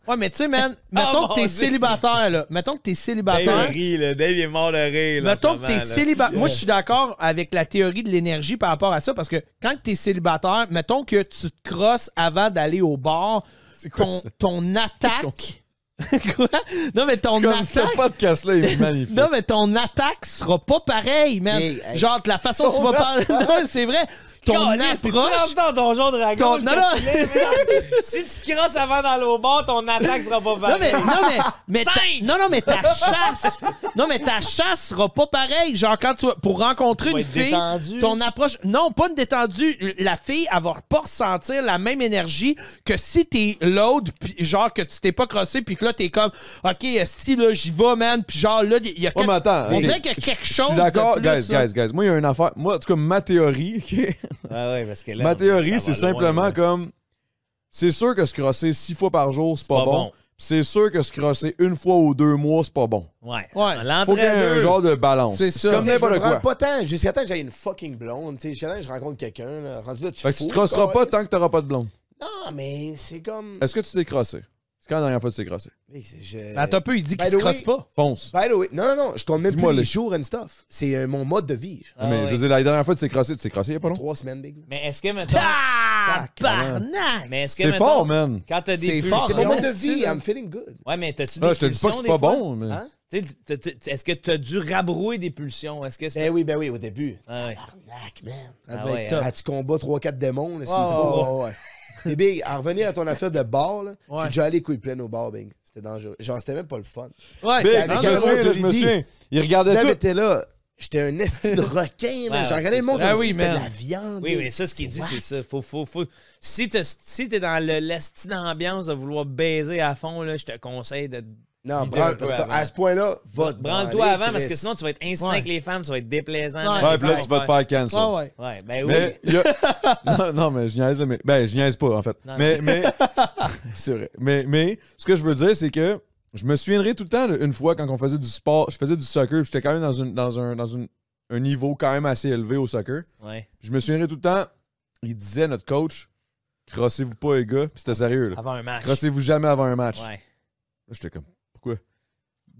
Ouais, mais tu sais, man, mettons que t'es célibataire, là. Mettons que t'es célibataire. Dave rit, là. Dave est mort de rire, là. Mettons que t'es célibataire. Moi, je suis d'accord avec la théorie de l'énergie par rapport à ça, parce que quand t'es célibataire, mettons que tu te crosses avant d'aller au bar, ton attaque... Quoi? Non, mais ton attaque... Ce podcast-là est magnifique. Non, mais ton attaque sera pas pareille, man. Genre, de la façon dont tu vas parler... Non, c'est vrai. Ton approche... dans ton genre de dragon. Non, si tu te crosses avant d'aller au bar, ton attaque sera pas pareille. mais ta chasse... Non, mais ta chasse sera pas pareille. Genre, quand tu... Pour rencontrer une fille, détendu. ton approche... Non, pas une détendue. La fille, elle va pas ressentir la même énergie que si t'es l'autre, pis genre que tu t'es pas crossé, puis que là, t'es comme... OK, si, là, j'y vais, man. Puis genre, là, il y a... mais attends, on dirait qu'il y a quelque chose je suis d'accord, de plus, guys. Moi, il y a une affaire... Moi, en tout cas, ma théorie... Ouais, parce que là, ma théorie, ça c'est va simplement loin, comme... C'est sûr que se crosser 6 fois par jour, c'est pas bon. C'est sûr que se crosser 1 fois ou 2 mois, c'est pas bon. Ouais. Faut qu'il y ait un genre de balance. C'est comme n'importe quoi. Pas tant, jusqu'à temps que j'aille une fucking blonde, tu sais, jusqu'à temps que je rencontre quelqu'un, là, rendu là, Fait que tu te crosseras pas tant que t'auras pas de blonde. Non, mais c'est comme... Est-ce que tu t'es crossé? C'est quand la dernière fois que tu t'es crossé? Attends un peu, il dit qu'il se crosse pas. Fonce. By the way, non, je compte même Dis-moi plus les les jours and stuff. C'est mon mode de vie. Mais je veux dire, la dernière fois que tu t'es crossé il y a pas longtemps? 3 semaines, big. Mais est-ce que, mettons... Tabarnak! Mais est-ce que, C'est mettons, fort, man. quand t'as des C'est fort. C'est mon mode de pulsions, vie, I'm feeling good. Ouais, mais t'as-tu des Je te dis pas que pulsions, c'est pas des fois? bon, mais... Hein? Est-ce que t'as dû rabrouer des pulsions? Est-ce que c'est... Ben oui, au début. Ah ouais. Tabarnak, man. Ah ouais, hein. Tu combats 3-4 démons, là, s'il faut. Ouais. Et big, à revenir à ton affaire de bar, là, Ouais. j'ai déjà allé couilles pleines au bar, big. C'était dangereux. Genre, c'était même pas le fun. Ouais, Big, c'est je me souviens. Il regardait David tout. était là. J'étais un esti de requin, man. J'ai regardé le monde comme si c'était de la viande. Oui, mais ça, ce qu'il dit, c'est ça. Faut... Si t'es dans l'esti d'ambiance de vouloir baiser à fond, là, je te conseille de... Non, vider un peu avant. à ce point-là, va te Branle-toi branler, avant, parce que Chris. sinon, tu vas être instinct Ouais. avec les femmes, tu vas être déplaisant. Ouais, puis là, tu vas te faire cancel. Ouais. Ouais, ben oui. Mais il y a... non, mais je niaise, mais... Ben, je niaise pas, en fait. Non, mais... c'est vrai. Mais ce que je veux dire, c'est que je me souviendrai tout le temps, une fois, quand on faisait du sport, je faisais du soccer, puis j'étais quand même dans un niveau quand même assez élevé au soccer. Ouais. Je me souviendrai tout le temps, il disait, notre coach, crossez-vous pas, les gars, puis c'était sérieux, là. Avant un match. Crossez-vous jamais avant un match. Ouais. Là, j'étais comme, pourquoi?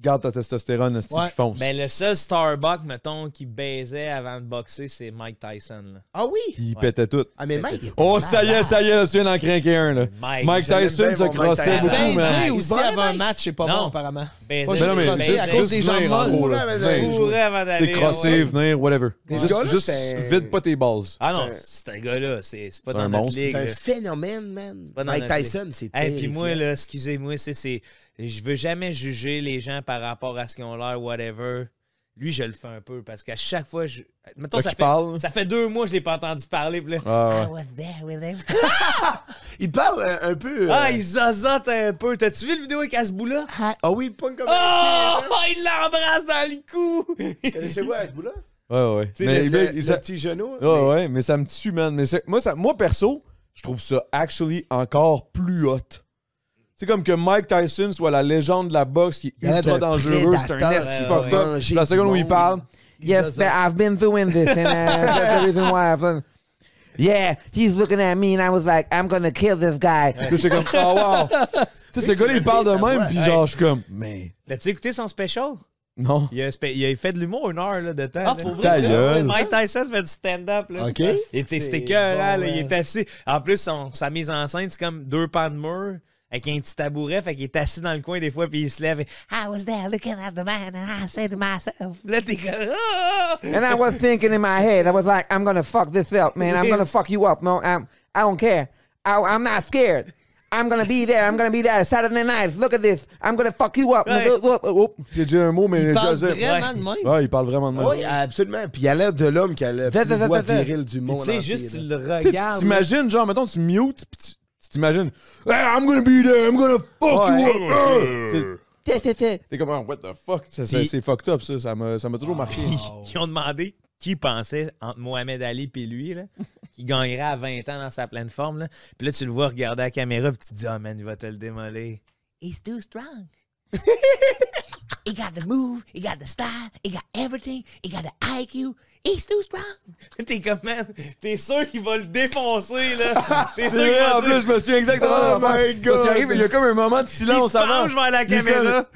Garde ta testostérone, esti, Ouais. puis fonce. Ben, le seul Starbucks, mettons, qui baisait avant de boxer, c'est Mike Tyson. Là. Ah oui? Puis il Ouais. pétait tout. Ah, mais Mike, il est Oh, pas ça y est, là, tu viens d'en craquer un, là. Mike j'aime Tyson bien se mon Mike crossait Tyson. beaucoup, Baiser man. aussi Il avant un Mike. match, c'est pas Non. bon, apparemment. Baiser, Pas Mais non, mais juste juste, à cause des gens venir molles. en gros, là. Ouais, Venir, Fourré jouer. avant d'aller. T'sais, crosser, venir, whatever. Mais ce Juste, gars-là, juste c'est- vide pas tes balls. Ah non, c'est un gars-là, c'est pas C'est dans un notre monstre. ligue. C'est un là. phénomène, man. pas dans Mike notre Tyson, c'est Hey, terrifiant. puis moi, là, excusez-moi, c'est... Je veux jamais juger les gens par rapport à ce qu'ils ont l'air, whatever. Lui, je le fais un peu, parce qu'à chaque fois, mettons, Là, qu'il parle. ça fait 2 mois que je l'ai pas entendu parler, puis là... Ah, ouais. I was there with him. Il parle un peu... Ah, il zozote un peu. T'as-tu vu la vidéo avec Asboula? Ah oui, il pogne comme Oh! un Il l'embrasse dans le cou! kid. Connaissez-vous à ce bout-là? Ouais. Tu sais, Mais le ça- petit genou. Ouais, mais ça me tue, man. Mais moi, perso, je trouve ça actually encore plus hot. C'est comme que Mike Tyson soit la légende de la boxe qui est Il a ultra l'air d'un dangereux. C'est un prédateur, esti ouais, fucked ouais. up. Manger La du seconde où il monde. parle, Yes, but I've been doing this, and that's the reason why I've done. Yeah, he's looking at me, and I was like, I'm gonna kill this guy. tu sais, j'étais comme, oh wow. Tu sais, ce gars-là, il parle de ça même, va. puis genre, je suis comme, mais L'as-tu écouté son special? non. Il a fait de l'humour 1 heure là, de temps. Ah, là. pour vrai? Ta gueule. Mike Tyson fait du stand-up. Là. OK. C'était C'est écœurant, bon, là. Il man. est assis. En plus, sa mise en scène, c'est comme 2 pans de mur avec un petit tabouret. Fait qu'il est assis dans le coin des fois, puis il se lève et I was there looking at the man and I said to myself. Là, t'es comme. Ah! And I was thinking in my head, I was like, I'm gonna fuck this up, man. I'm gonna fuck you up. No, I don't care. I'm not scared. I'm gonna be there. I'm gonna be there Saturday night. Look at this. I'm gonna fuck you up. Ouais. Look. J'ai dit un mot, mais Il parle je sais. vraiment de même. Ouais, il parle vraiment de même. Oui, absolument. Puis il a l'air de l'homme qui a la plus voix virile du Tu monde sais, entier, juste tu là. le Tu sais, tu regardes. t'imagines, genre, mettons, tu mutes, puis tu t'imagines, hey, I'm gonna be there, I'm gonna fuck you up. T'es comme, oh, what the fuck? Puis- C'est fucked up, ça. Ça m'a toujours marqué. Ils ont demandé qui pensait entre Mohamed Ali et lui, là, qui gagnerait à 20 ans dans sa pleine forme. Là. Puis là, tu le vois regarder à la caméra, puis tu te dis, oh man, il va te le démolir. He's too strong. He got the move, he got the style, he got everything, he got the IQ. He's too strong. T'es comme, man, t'es sûr qu'il va le défoncer, là. T'es sûr qu'il va en plus, je me suis exactement... Oh my God. Parce qu'il arrive, il y a comme un moment de silence il se avant. penche vers la caméra.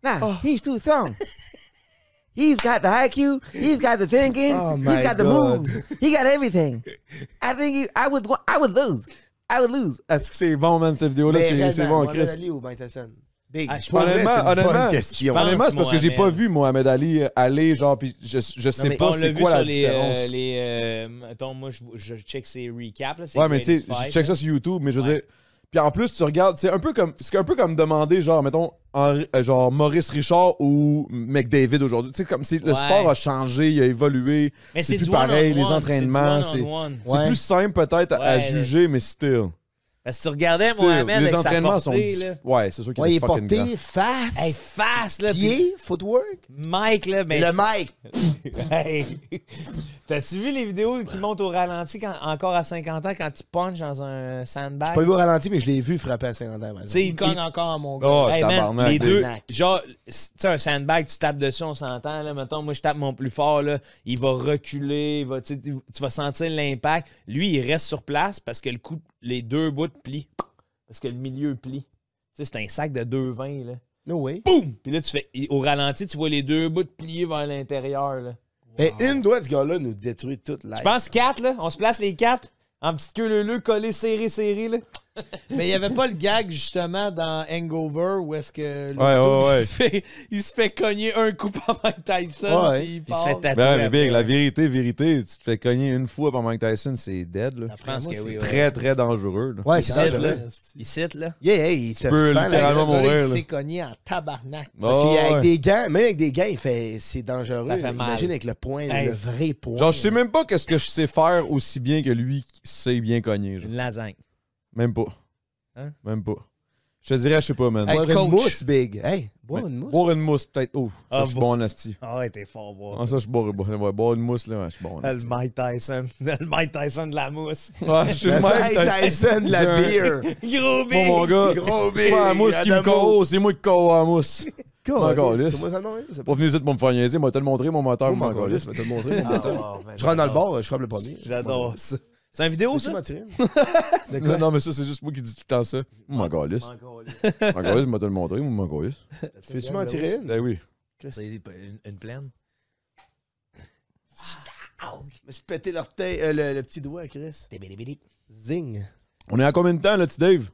Nah, he's too strong. He's got the IQ. He's got the thinking. Oh, He's my got the God. moves. He got everything. I think I would lose. I would lose. Est-ce que c'est bon, man, cette vidéo-là? C'est bon, Chris. Ali ou Ben Tyson? Big. Ah, je Pour vrai, c'est une bonne honnêtement, question. pense- Honnêtement, c'est parce que j'ai pas Mohamed. vu Mohamed Ali aller, genre, pis je sais Mais pas on l'a c'est vu quoi sur la différence. mettons, moi, je check ses recaps. Là, Ouais, mais tu sais, je check ça sur YouTube, mais je veux dire. Puis en plus, tu regardes, c'est un peu comme demander, genre, mettons, genre Maurice Richard ou McDavid aujourd'hui. Tu sais, comme si le Ouais. sport a changé, il a évolué. Mais c'est plus du pareil, one-on-one, les entraînements. c'est du one-on-one. C'est plus simple peut-être à Ouais, juger, mais still. Parce que tu regardais Still, Mohamed les avec sa entraînements sont. portée, là. Ouais, c'est sûr qu'il Ouais, il est est fucking grand. porté, face, Hey, face, là. pied, footwork. puis Mike, là, ben... Le mic. Hey. T'as-tu vu les vidéos qui montent au ralenti encore à 50 ans quand il punch dans un sandbag? Pas vu au ralenti, mais je l'ai vu frapper à 50 ans. Tu sais, Il cogne encore à mon gars. Oh, Hey, man, tabarnak. les deux, Tabarnak. genre, tu sais, un sandbag, tu tapes dessus, on s'entend, là, mettons, moi, je tape mon plus fort, là, il va reculer, il va, tu sais, tu vas sentir l'impact. Lui, il reste sur place parce que le coup, les deux bouts plient, parce que le milieu plie. Tu sais, c'est un sac de 2,20, là. No way. Boum! Puis là, tu fais, au ralenti, tu vois les deux bouts plier vers l'intérieur, là. Mais une doigt de ce gars-là nous détruit toute la. Je pense 4, là, on se place les 4, en petite queue leu-leu, collé, serré, là. Mais il n'y avait pas le gag, justement, dans Hangover, où est-ce que le Ouais, dude, ouais. il se fait cogner un coup par Mike Tyson, Ouais. puis il Puis il se fait part. tatouer. Ben, mais Big, après. la vérité, tu te fais cogner une fois par Mike Tyson, c'est dead, là. Je pense moi, que oui, c'est ouais. Très, très dangereux, là. Ouais, Ici, c'est ça. là. Ouais, Ici, là. Yeah, il te peux fend la littéralement gueule. mourir, Il là. s'est cogné en tabarnak. Parce Oh, qu'avec ouais. des gants, même avec des gants, c'est dangereux. Ça fait mal. Imagine avec le point, Hey. le vrai point. Genre, je sais même pas qu'est-ce que je sais faire aussi bien que lui sait bien cogner. Genre. Une lasagne. Même pas. Hein? Même pas. Je te dirais, je sais pas, man. Hey, Boire coach. une mousse, Big. Hey, boire une mousse. Boire une mousse, peut-être. Oh, Ah, je suis bon en asti. Ah ouais, t'es fort, boire. Ah, ça, je bois. Boire une mousse, là, ouais, je suis bon en Le asti. Mike Tyson. Le Mike Tyson de la mousse. Ouais, je suis Le le Mike Mike Tyson de la J'ai un- beer. Gros Bon, mon gars, Gros c'est pas la big, mousse qui me Adamo. colle, c'est moi qui colle à la mousse. Encore lisse. C'est moi ça, non? C'est Pas venu ici pour me faire niaiser, moi, te le montrer, mon moteur, Moi, mon encore encore lisse, mais te le montrer. mon moteur. Oh, Je rentre dans le bar, je frappe le premier. J'adore ça. C'est une vidéo, Peux-tu ça? m'en tirer une? Non, mais ça, c'est juste moi qui dis tout le temps ça. Mon encore lisse. Mon encore lisse, moi, te le montrer, mon encore lisse. Peux-tu m'en tirer une? Ben oui. C'est une plaine. Je me suis pété l'orteil, le petit doigt, Chris. Zing. On est à combien de temps, là, petit Dave?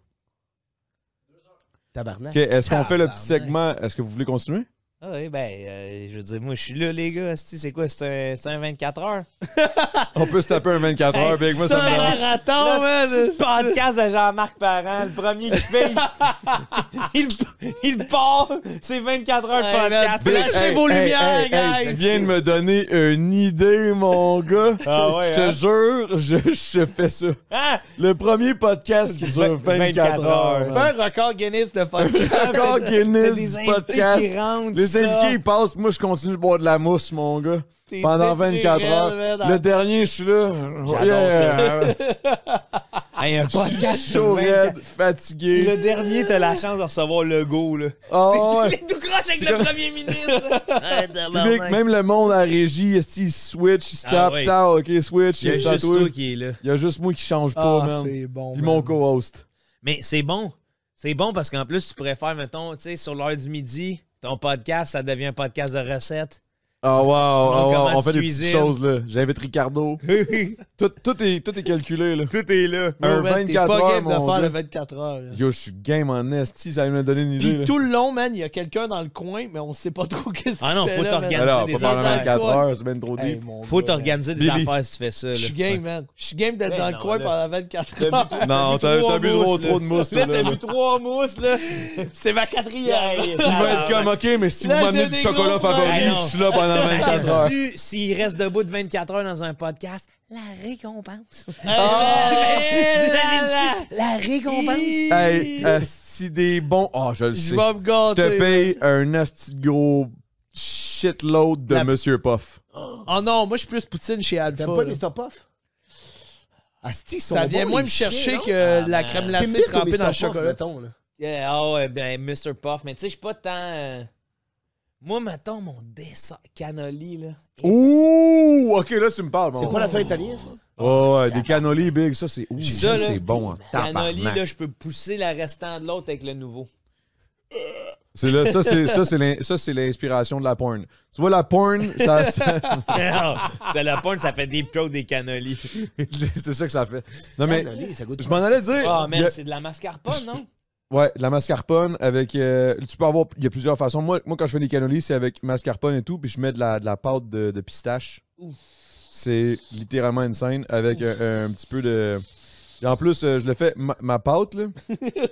Tabarnak. Ok, est-ce qu'on fait le petit Tabarnak. segment? Est-ce que vous voulez continuer? Ah oui, ben, je veux dire, moi, je suis là, les gars. C'est quoi? C'est un 24 heures? On peut se taper un 24 heures, Big. Moi, C'est ça me un dérange. marathon, Là, man! c'est le podcast de Jean-Marc Parent, le premier qui fait, il part, c'est 24 heures de Hey, man, podcast. Big, Lâchez vos lumières, guys. Tu viens de me donner une idée, mon gars. Ah ouais, Je hein? te jure, je fais ça. Hein? Le premier podcast qui dure 24 heures. Fais un record Guinness de podcast. Encore T'as Guinness des du invités podcast. qui rentrent, Les ça. invités, ils passent. Moi, je continue de boire de la mousse, mon gars. T'es Pendant détruit, 24 man, heures. man. Le dernier, je suis là. J'adore Hey, un podcast Chaud, sur 24. raide, fatigué. Le dernier, t'as la chance de recevoir le go, là. Oh, ouais. T'es tout croche avec le premier ministre. Ah, Public, même le monde à la régie, est-ce qu'il switch, il se Ah tape, ouais. tard, ok, switch, Il y a il se juste tatoue. toi qui est là. Il y a juste moi qui change pas, Ah, man. c'est bon, Puis man. mon co-host. Mais c'est bon. C'est bon parce qu'en plus, tu pourrais faire, mettons, tu sais, sur l'heure du midi, ton podcast, ça devient un podcast de recettes. Ah, Tu wow, montres comment on tu fait des petites cuisines. choses, là. J'invite Ricardo. tout est calculé, là. Tout est là. Un Yo, man, t'es 24 pas heures, game de mon faire gars. le 24 heures. là. Yo, je suis game en esti, ça va me donner une idée, Puis là. tout le long, man, il y a quelqu'un dans le coin, mais on sait pas trop qu'est-ce qu'il Ah non, fait faut là, t'organiser. man. Alors, des pas pendant affaires. 24 Quoi? heures, c'est bien trop Hey, deep. mon Faut gars, t'organiser des Billy. affaires si tu fais ça. man. Je suis là. game, man. Je suis game d'être Ben dans le non, coin là. pendant 24 heures. Non, t'as bu trop de mousse, Là, là. t'as là. bu 3 mousses, là. C'est ma quatrième. Il va être comme, ok, mais si vous Là, m'amenez c'est du des chocolat gros favori, problèmes. je suis là pendant 24 heures. Imagines-tu s'il reste debout de 24 heures dans un podcast? La récompense. T'imagines-tu? La récompense. Hey, asti des bons. Oh, je le sais. Je vais me Je gâter. te paye un asti de gros shitload de La- Monsieur Puff. Oh non, moi je suis plus poutine chez Alpha. T'aimes pas là. les Stop Off? Asti, ils sont Ça vient bons, moins les me chercher chiens, non? que la Ah, crème man. glacée Timbit ou trempée les dans le Stop Off, chocolat. mettons, là? Ben, Mr. Puff. Mais tu sais, je suis pas tant... Moi, mettons, mon dessin cannoli, là. Ouh! OK, là, tu me parles. C'est pas la fin italien, ça? Oh, ouais, des cannolis big, ça, c'est... Ouh, Ça, là, c'est bon, hein. Cannoli, Tabarnak. là, je peux pousser la restant de l'autre avec le nouveau. C'est là, ça, c'est l'inspiration de la porn. Tu vois, la porn, ça Non, c'est la porn, ça fait des pros des cannolis. c'est ça que ça fait. Non, mais Cannoli, ça goûte je m'en allais dire... Ah, il y a- man, c'est de la mascarpone, non? Ouais, de la mascarpone avec... tu peux avoir... Il y a plusieurs façons. Moi, quand je fais des cannolis, c'est avec mascarpone et tout, puis je mets de la pâte de pistache. Ouf. C'est littéralement insane avec un petit peu de... Et en plus, je le fais... Ma pâte, là...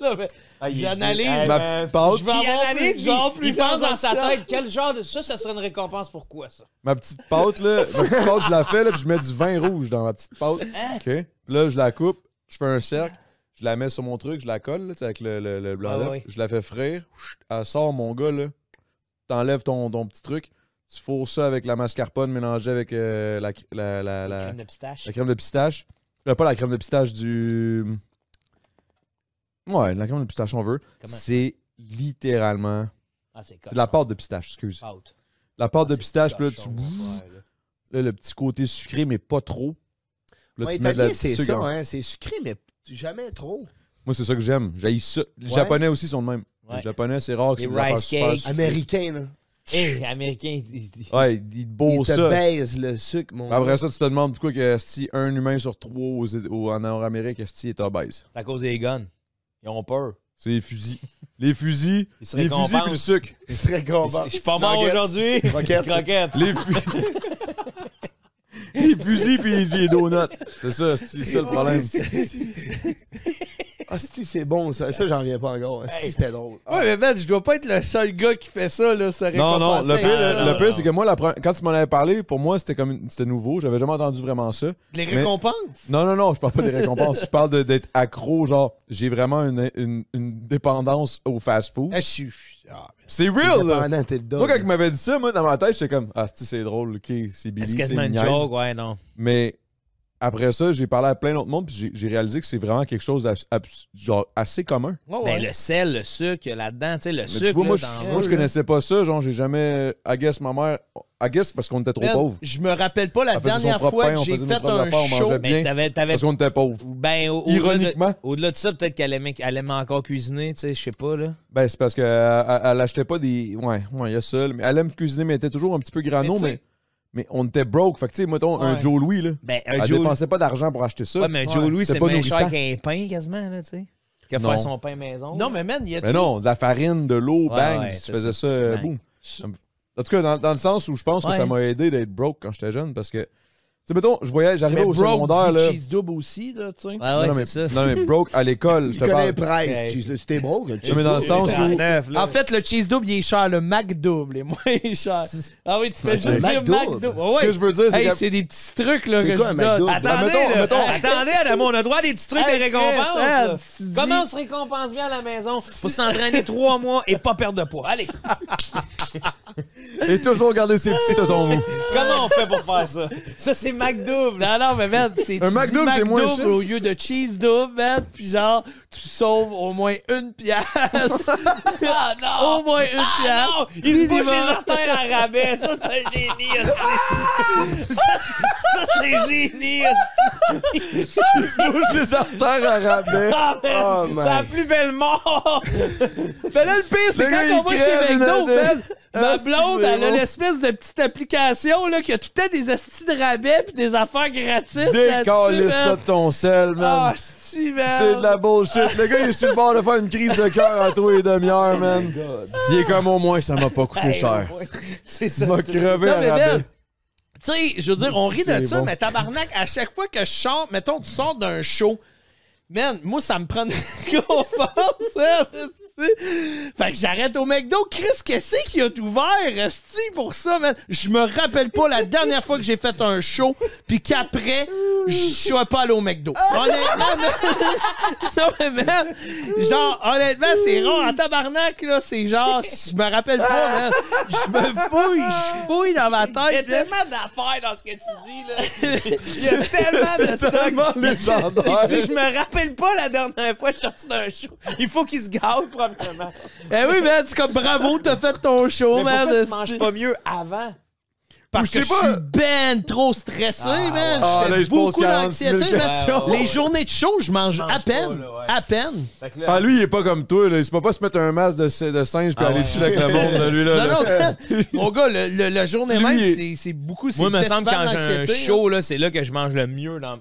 Non, mais j'analyse. Ma petite pâte... Je vais avoir analyse, plus, je vais avoir il plusieurs pense dans sa options. tête, quel genre de... Ça serait une récompense pour quoi, ça? Ma petite pâte, là... je la fais, là, puis je mets du vin rouge dans ma petite pâte. OK? Puis là, je la coupe, je fais un cercle, je la mets sur mon truc, je la colle, là, tu sais, avec le blanc d'œuf. oui. Je la fais frire. Elle sort, mon gars, là. T'enlèves ton petit truc. Tu fourres ça avec la mascarpone mélangée avec la Crème de pistache. crème de pistache. Pas la crème de pistache du... Ouais, la crème de pistache, on veut. Comment? C'est littéralement... Ah, c'est C'est de la pâte de pistache, excuse. Pâte. La pâte de Ah, c'est pistache, puis là, cochon, tu... mon frère, là. Là, le petit côté sucré, mais pas trop. Là, Ouais, tu mets de la italien, c'est sucre. ça, hein. C'est sucré, mais jamais trop. Moi, c'est ça que j'aime. J'haïs ça. Les Ouais. Japonais aussi sont de même. Ouais. Les Japonais, c'est rare que Les c'est des affaires rice super cakes. sucrées. Américain, là. Hey, Américain, Ouais, ils te Il beau te ça. baise le sucre, mon Après gars. ça, tu te demandes pourquoi que si un humain sur 3 en Nord-Amérique est obèse. c'est à cause des guns. Ils ont peur. C'est les fusils. Les fusils, Ils se les fusils récompensent. puis le sucre. Il serait content. Je suis pas mort aujourd'hui. Croquettes. Croquettes. Les, les fusils puis les donuts. C'est ça, c'est ça le problème. Ah, c'est bon, ça. Ça, j'en reviens pas encore. C'était drôle. Ouais, mais Ben, je dois pas être le seul gars qui fait ça, là. Ça Non, non, le non, pire, non. c'est que moi, quand tu m'en avais parlé, pour moi, c'était nouveau. J'avais jamais entendu vraiment ça. Les Mais- récompenses? Non, non, non, je parle pas des récompenses. Je parle d'être accro, genre, j'ai vraiment une dépendance au fast-food. Ah, je suis... Ah, C'est real, là. Dépendant, t'es le dog. Moi, quand il m'avait dit ça, moi, dans ma tête, j'étais comme, ah, c'est drôle, ok, c'est Billy, C'est c'est quasiment une niaise. joke, ouais, non. Mais après ça, j'ai parlé à plein d'autres mondes, puis j'ai réalisé que c'est vraiment quelque chose genre assez commun. ouais, Ben, ouais. le sel, le sucre là-dedans, tu sais, le Mais sucre. tu vois, moi, là, je, dans- moi, je connaissais pas ça, genre, j'ai jamais. I guess ma mère. I guess parce qu'on était trop Ben, pauvres. je me rappelle pas la Elle faisait son dernière propre fois pain, que on j'ai faisait nos fait propres un affaires, on show. mangeait Mais bien. t'avais Parce qu'on était pauvres. ben, Ironiquement. Au-delà de ça, peut-être qu'elle aimait encore cuisiner, tu sais, je sais pas, là. Ben, c'est parce qu'elle elle achetait pas des. Ouais, il y a ça. Mais elle aime cuisiner, mais elle était toujours un petit peu grano, Mais tu sais- mais on était broke. Fait que, tu sais, mettons, un Ouais. Joe Louis, là. Ben, un Elle Joe... dépensait pas d'argent pour acheter ça. Ouais, mais un Joe Louis, C'était c'est pas moins cher nourrissant. qu'un pain, quasiment, là, tu sais. Que Non. faire son pain maison. Non, là. mais man, il y a... Mais non, de la farine, de l'eau, Ouais, bang, ouais, si tu c'est faisais ça. ça, Bang. boum. En tout cas, dans le sens où je pense que Ouais. ça m'a aidé d'être broke quand j'étais jeune, parce que, tu sais, mettons, j'arrivais Mais au broke secondaire, dit là. cheese double aussi, là, tu sais. Ah ouais, non, c'est mais, ça. non, mais broke à l'école, je Tu te connais parle. Price. Ouais. Tu t'es broke. Non, mais dans le sens où. En fait, le cheese double, il est cher. Le Mac double est moins cher. Ah oui, tu fais juste le dire Mac Mac double. double. Ce que je veux dire, c'est Hey, que. c'est des petits trucs, là, C'est que quoi je un donne. Mac double? Attendez, mettons, là, attendez, Adamo, on a droit à des petits trucs Hey, de récompense. Chris, là. tu dis- Comment on se récompense bien à la maison pour s'entraîner 3 mois et pas perdre de poids? Allez, Et toujours garder ses petits totons mous. comment on fait pour faire ça? Ça, c'est Mac double. Non, non, mais man, c'est Un tu Mac dis double, c'est moins double cher. au lieu de cheese double, man. Puis genre, tu sauves au moins une pièce. Ah non! Au moins une Ah pièce. non! Il se bouche Minimum. les artères à rabais. Ça, c'est un génie. hostie. Ça, c'est un génie. hostie. Bouge des artères à rabais. Ah, man, Oh, c'est man. la plus belle mort. Mais là, le pire, c'est Le gars, quand on il va chez crève McDo, de- man. Ma Ah, blonde, c'est elle a bon. l'espèce de petite application, là, qui a tout le temps des astis de rabais pis des affaires gratis. Décalez là-dessus, ça man. de ton sel, man. Ah, c'est man. C'est de la bullshit. Le gars, il est sur le bord de faire une crise de cœur à tous les demi-heures, man. Il est comme au moins, ça m'a pas coûté cher. C'est ça. Il m'a crevé Non, à mais rabais. Ben, tu sais, je veux dire, on rit de C'est ça, bon. mais tabarnak, à chaque fois que je sors, mettons, tu sors d'un show, man, moi, ça me prend une récompense, hein, esti. Fait que j'arrête au McDo. Chris, qu'est-ce qu'il a ouvert, esti, pour ça, man? Je me rappelle pas la dernière fois que j'ai fait un show, puis qu'après, je suis pas allé au McDo. Honnêtement, non, mais man, genre, honnêtement, c'est rare. En tabarnak, là, c'est genre, je me rappelle pas, man. Je fouille dans ma tête. Il y a tellement d'affaires dans ce que tu dis, là. Il y a tellement de stock. légendaire. Il dit, je me rappelle pas la dernière fois que je suis sorti d'un show. Il faut qu'il se gâte, probablement. Eh oui, man, c'est comme bravo, t'as fait ton show, Mais man. pourquoi tu manges pas mieux avant? Parce que je suis ben trop stressé, man. Ah, Je là, fais je pose beaucoup 46 000 d'anxiété, man. questions. Les journées de show, je mange manges à peine. pas, là, ouais. À peine. Fait que là, Ah, lui, il est pas comme toi, là. Il se peut pas se mettre un masque de singe puis aller chiller avec le monde, là, lui, là. Non, là. non, mon gars, le journée Lui, même, il- c'est beaucoup. moi, il me le semble festival quand j'ai un d'anxiété, show, là, c'est là que je mange le mieux. Dans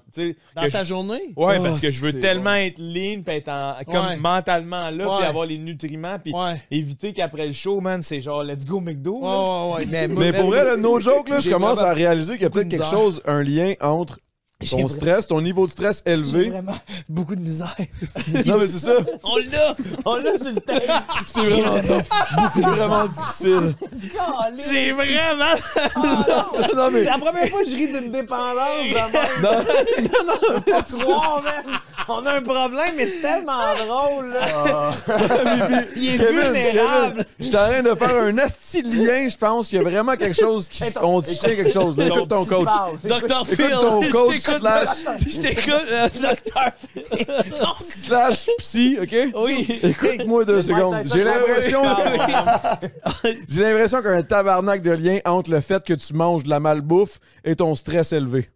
dans ta journée? Ouais, Oh, parce que je veux c'est tellement être lean, puis être comme Ouais. mentalement là, Ouais. puis avoir les nutriments, puis Ouais. éviter qu'après le show, man, c'est genre let's go McDo. là. Ouais. Mais pour vrai, là, no joke, là, je J'ai commence vraiment à réaliser qu'il y a peut-être quelque chose, un lien entre ton stress, ton niveau de stress élevé. Vraiment beaucoup de misère. Non, mais c'est ça. On l'a sur le tape. C'est vraiment tough. C'est vraiment difficile. J'ai vraiment. Non, mais. C'est la première fois que je ris d'une dépendance. Non, man. On a un problème, mais c'est tellement drôle. Là. Il est vulnérable. Je suis en train de faire un asti de lien, je pense qu'il y a vraiment quelque chose qui. On tient quelque chose. Là. Écoute ton coach. Dr. Phil. Écoute ton coach Je t'écoute, Dr. Phil. slash psy, OK? Oui. Écoute-moi 2 secondes. J'ai l'impression j'ai l'impression qu'il y a un tabarnak de lien entre le fait que tu manges de la malbouffe et ton stress élevé.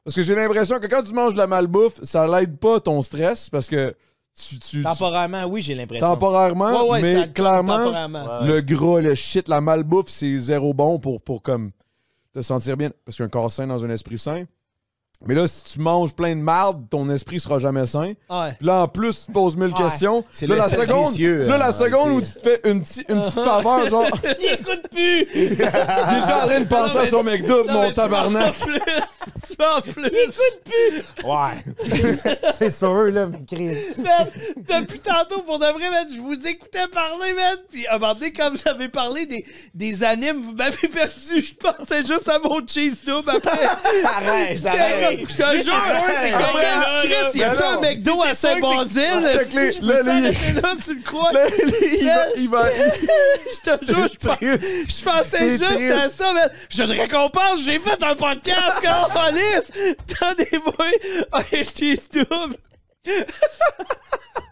Parce que j'ai l'impression que quand tu manges de la malbouffe, ça l'aide pas ton stress parce que tu Temporairement, oui, j'ai l'impression. temporairement, Ouais, mais ça te clairement, temporairement. le gras, le shit, la malbouffe, c'est zéro bon pour comme te sentir bien. Parce qu'un corps sain dans un esprit sain. Mais là, si tu manges plein de marde, ton esprit sera jamais sain. Ouais. Puis là, en plus, tu poses 1000 questions. C'est Là, le la cercle seconde, vicieux, là, la en seconde où tu réalité. te fais une petite faveur, genre, Il écoute plus. il est déjà en train de penser à son McDo, Non, mon mais tabarnak. Tu vas en plus. Ouais. C'est sûr, là, mais Chris. Man, depuis tantôt, pour de vrai, man, je vous écoutais parler, man. Puis à un moment donné, quand vous avez parlé des animes, vous m'avez perdu. Je pensais juste à mon cheese double après. Arrête. Je te jure, c'est comme Chris, il a fait un McDo à Saint-Basile. Check les- Je là, peux là, t'arrêter là, tu le crois? Là, il va. Je te jure, je pensais C'est juste à triste. ça, man. Je te récompense, j'ai fait un podcast, Alice. Donnez-moi un cheese double.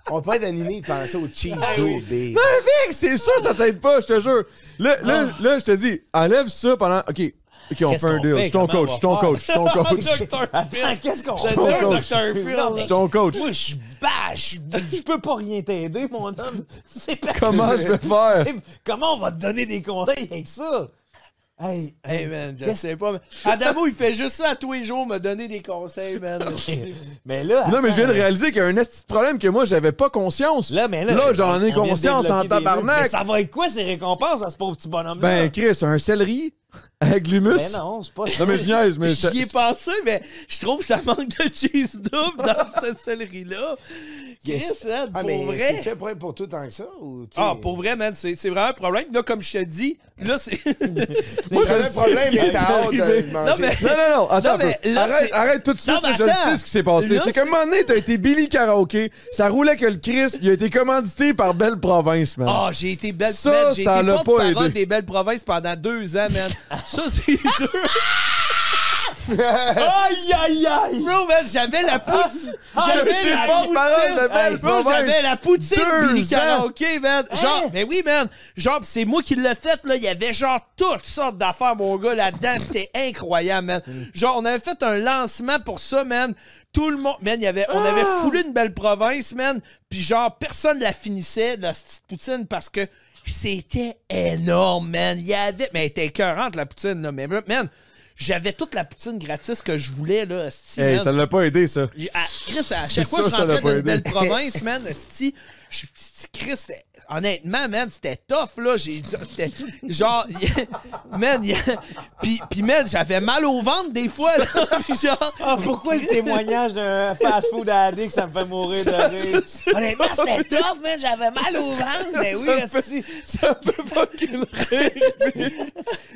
On peut être animé de penser au cheese double, big. Non, Vic, c'est sûr, ça t'aide pas, je te jure. Là, je te dis, enlève ça pendant. OK, on Qu'est-ce fait un qu'on deal. fait? Je suis ton Comment coach, on je suis ton va coach, je suis ton coach. Attends, qu'est-ce qu'on J'adore fait? coach. Dr. Phil. Je suis ton coach. Moi, je suis bâche. Je peux pas rien t'aider, mon homme. C'est pas... Comment je vais faire? Comment on va te donner des conseils avec ça? Hey, Hey man, je sais pas. Mais Adamo, il fait juste ça à tous les jours, me donner des conseils, man. mais là... Non, mais je viens de attends. réaliser qu'il y a un petit problème que moi, j'avais pas conscience. Là, mais Là, j'en ai on vient de conscience en débloquer des tabarnak. buts. Mais ça va être quoi ces récompenses à ce pauvre petit bonhomme-là? Ben, Chris, un céleri avec de l'humus. Ben non, c'est pas Non, mais je niaise, mais. J'y ai pensé, mais je trouve que ça manque de cheese double dans cette céleri-là. Chris, man, Ah, pour mais vrai. c'est-tu un problème pour tout tant que ça? Ou, tu sais, Ah, pour vrai, man, c'est vraiment un problème. Là, comme je te dis, là, c'est. Moi, j'avais un problème, mais t'as hâte de arrivé. manger. Non, mais. Non, attends Non, un peu. mais là, Arrête, c'est- arrête tout de suite, Non, mais là, je attends. sais ce qui s'est passé. Là, C'est qu'à un moment donné, t'as été Billy Karaoke, ça roulait que le Chris, il a été commandité par Belle Province, man. Ah, j'ai été belle. Ça, man, j'ai ça été l'a pas porte-parole aidé. des belles provinces pendant 2 ans, man. Ça, c'est dur. Aïe, aïe, aïe! Bro, man, j'avais la poutine. t'es J'avais la porte-parole de Belle Hey, bro, Province. j'avais la poutine 2 Billy ans. Karaoke, man. Genre, mais oui, man. Genre, c'est moi qui l'ai fait, là. Il y avait genre toutes sortes d'affaires, mon gars, là-dedans. C'était incroyable, man. Genre, on avait fait un lancement pour ça, man. Tout le monde, man, on avait foulé une belle province, man. Puis genre, personne la finissait, la petite poutine, parce que c'était énorme, man. Il y avait, mais elle était écœurante, la poutine, là. Mais, man, j'avais toute la poutine gratis que je voulais, là. esti, Hey, man. ça l'a pas aidé, ça. Chris, à C'est chaque fois que sûr, je ça l'a rentrais pas dans une aidé. belle province, man, esti, Chris, honnêtement, man, c'était tough, là. C'était genre... man, puis, man, j'avais mal au ventre des fois, là. Puis genre... pourquoi le témoignage d'un fast-food addict, ça me fait mourir de rire? Honnêtement, c'était tough, man. J'avais mal au ventre. Mais oui, ça me fait fucking rire.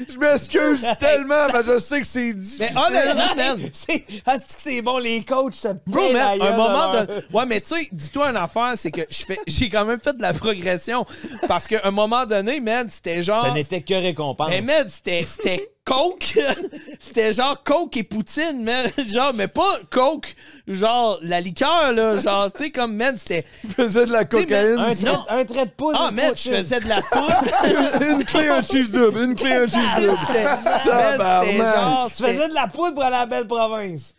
Je m'excuse tellement, mais je sais que c'est difficile. Mais honnêtement, man... c'est bon, les coachs, ça Bro, man, un moment de... Ouais, mais tu sais, dis-toi une affaire, c'est que j'ai quand même fait de la progression. Parce qu'à un moment donné, man, c'était genre... Ça n'était que récompense. Mais man, c'était Coke. C'était genre Coke et poutine, man. Genre, mais pas Coke, genre la liqueur, là. Genre, tu sais, comme, man, c'était... Il faisait de la cocaïne. Un trait de poudre. Ah, man, je faisais de la poudre. Une clé, un cheese double. Une clé, un cheese double. C'était genre... Tu faisais de la poudre pour aller à la belle province.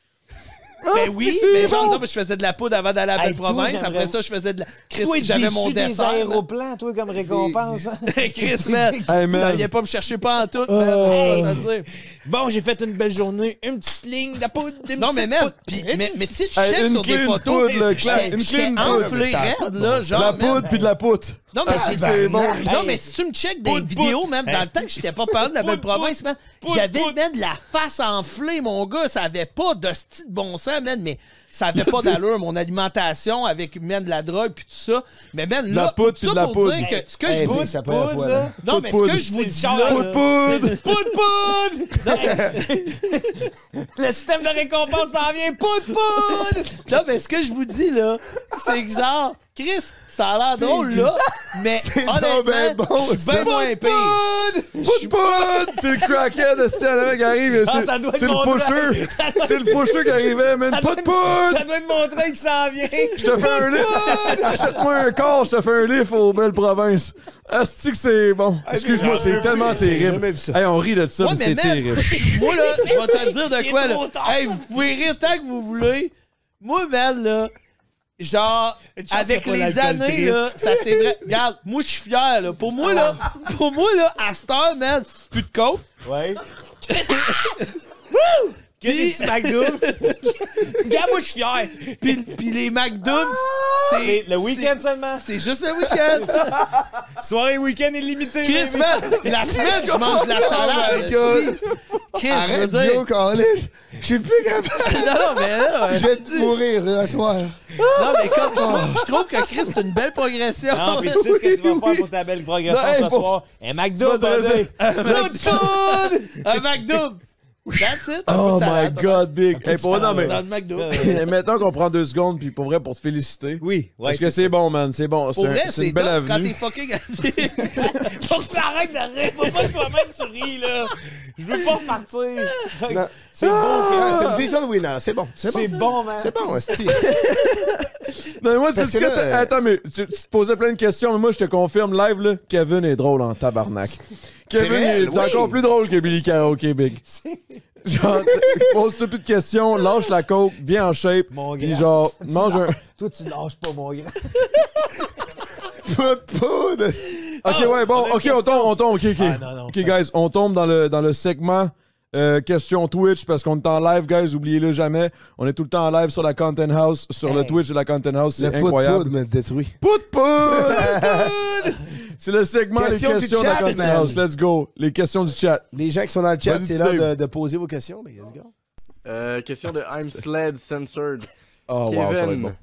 Ben oui, mais genre, non, mais je faisais de la poudre avant d'aller à la belle province. Après ça, je faisais de la... Chris, j'avais mon dessert. Des aéroplans, toi, comme récompense. Chris, man, ça vient pas me chercher pas en tout, man. Bon, j'ai fait une belle journée. Une petite ligne de poudre, non, mais man, mais si tu checkes sur des photos, j'étais enflé raide, là, genre... De la poudre puis de la poutre. Non, mais c'est bon. Non, mais si tu me checkes des vidéos, même dans le temps que j'étais pas parlé de la belle province, man, j'avais même la face enflée, mon gars. Ça avait pas de style de bon sens, man, mais ça avait pas d'allure, mon alimentation avec, man, de la drogue puis tout ça. Mais, man, là, la poudre puis de la poudre. Ce que je vous c'est pas la fois, là. non, mais ce que je vous dis là... Poudre! Le système de récompense s'en vient. Poudre! Non, mais ce que je vous dis, là, c'est que genre... Chris, ça a l'air drôle, là, mais honnêtement, je suis bien moins pire. Poudre! C'est le crackhead de Ciel qui arrive. C'est le pusher. C'est le pusher qui arrivait, man. Poudre! Ça doit être mon train qui s'en vient. Je te fais un lift. Achète-moi un corps, je te fais un lift aux belles provinces. Asti que c'est bon. Excuse-moi, c'est tellement terrible. Hey, on rit de ça, mais c'est terrible. Moi, là, je vais te dire de quoi, là. Hey, vous pouvez rire tant que vous voulez. Moi, man, là... Genre, avec les années, là, ça c'est vrai. Regarde, moi, je suis fier, là. Pour moi, là, à cette heure, man, plus de coke. Ouais. Wouh! Que des petits McDoom. Regarde, moi, je suis fier. Puis les McDoom, c'est... Le week-end seulement. C'est juste le week-end. Soirée week-end illimitée. Chris, man, la semaine, je mange de la salade. Chris, arrête, Joe, Carlis. Je suis plus capable. Non, mais là... Je vais te mourir ce soir. Non, mais comme je trouve que Chris, c'est une belle progression. Non, mais tu sais ce que tu vas faire pour ta belle progression ce soir? Un McDo, un McDo. That's it. Oh my God, Big. Hey, pour non, mais dans le McDo. maintenant qu'on prend 2 secondes, puis pour vrai, pour te féliciter. Oui, ouais. Parce que c'est bon, man. C'est bon. Pour vrai, c'est une belle tough quand avenue. t'es fucking... Faut que tu arrêtes de rire. Faut pas que toi-même tu ris, là. Je veux pas repartir. Non. C'est bon. C'est une vision de winner. C'est bon. C'est bon, man. C'est bon, hostie. Non, moi, Parce tu que là, attends, mais tu te posais plein de questions, mais moi, je te confirme, live, là, Kevin est drôle en tabarnak. Kevin vrai, est oui. encore plus drôle que Billy Karaoke Big. Genre, pose-toi plus de questions, lâche la coke, viens en shape, Mon puis grand. genre, mange un... Toi, tu lâches pas, mon gars. Pas de poudre, hostie. Ok, ouais, bon, ok, on tombe, ok. Ah, non, Ok, guys, on tombe dans le segment question Twitch, parce qu'on est en live, guys, oubliez-le jamais. On est tout le temps en live sur la Content House, sur le Twitch de la Content House, c'est Le pot de incroyable. poudre me détruit. Poudre! C'est le segment Questions des du questions de la chat, Content man. House. Let's go. Les questions du chat. Les gens qui sont dans le chat, Vas-y, c'est Dave. l'heure de poser vos questions. Mais let's go. Question de I'm Sled Censored. Oh, wow, ça va être Kevin, bon.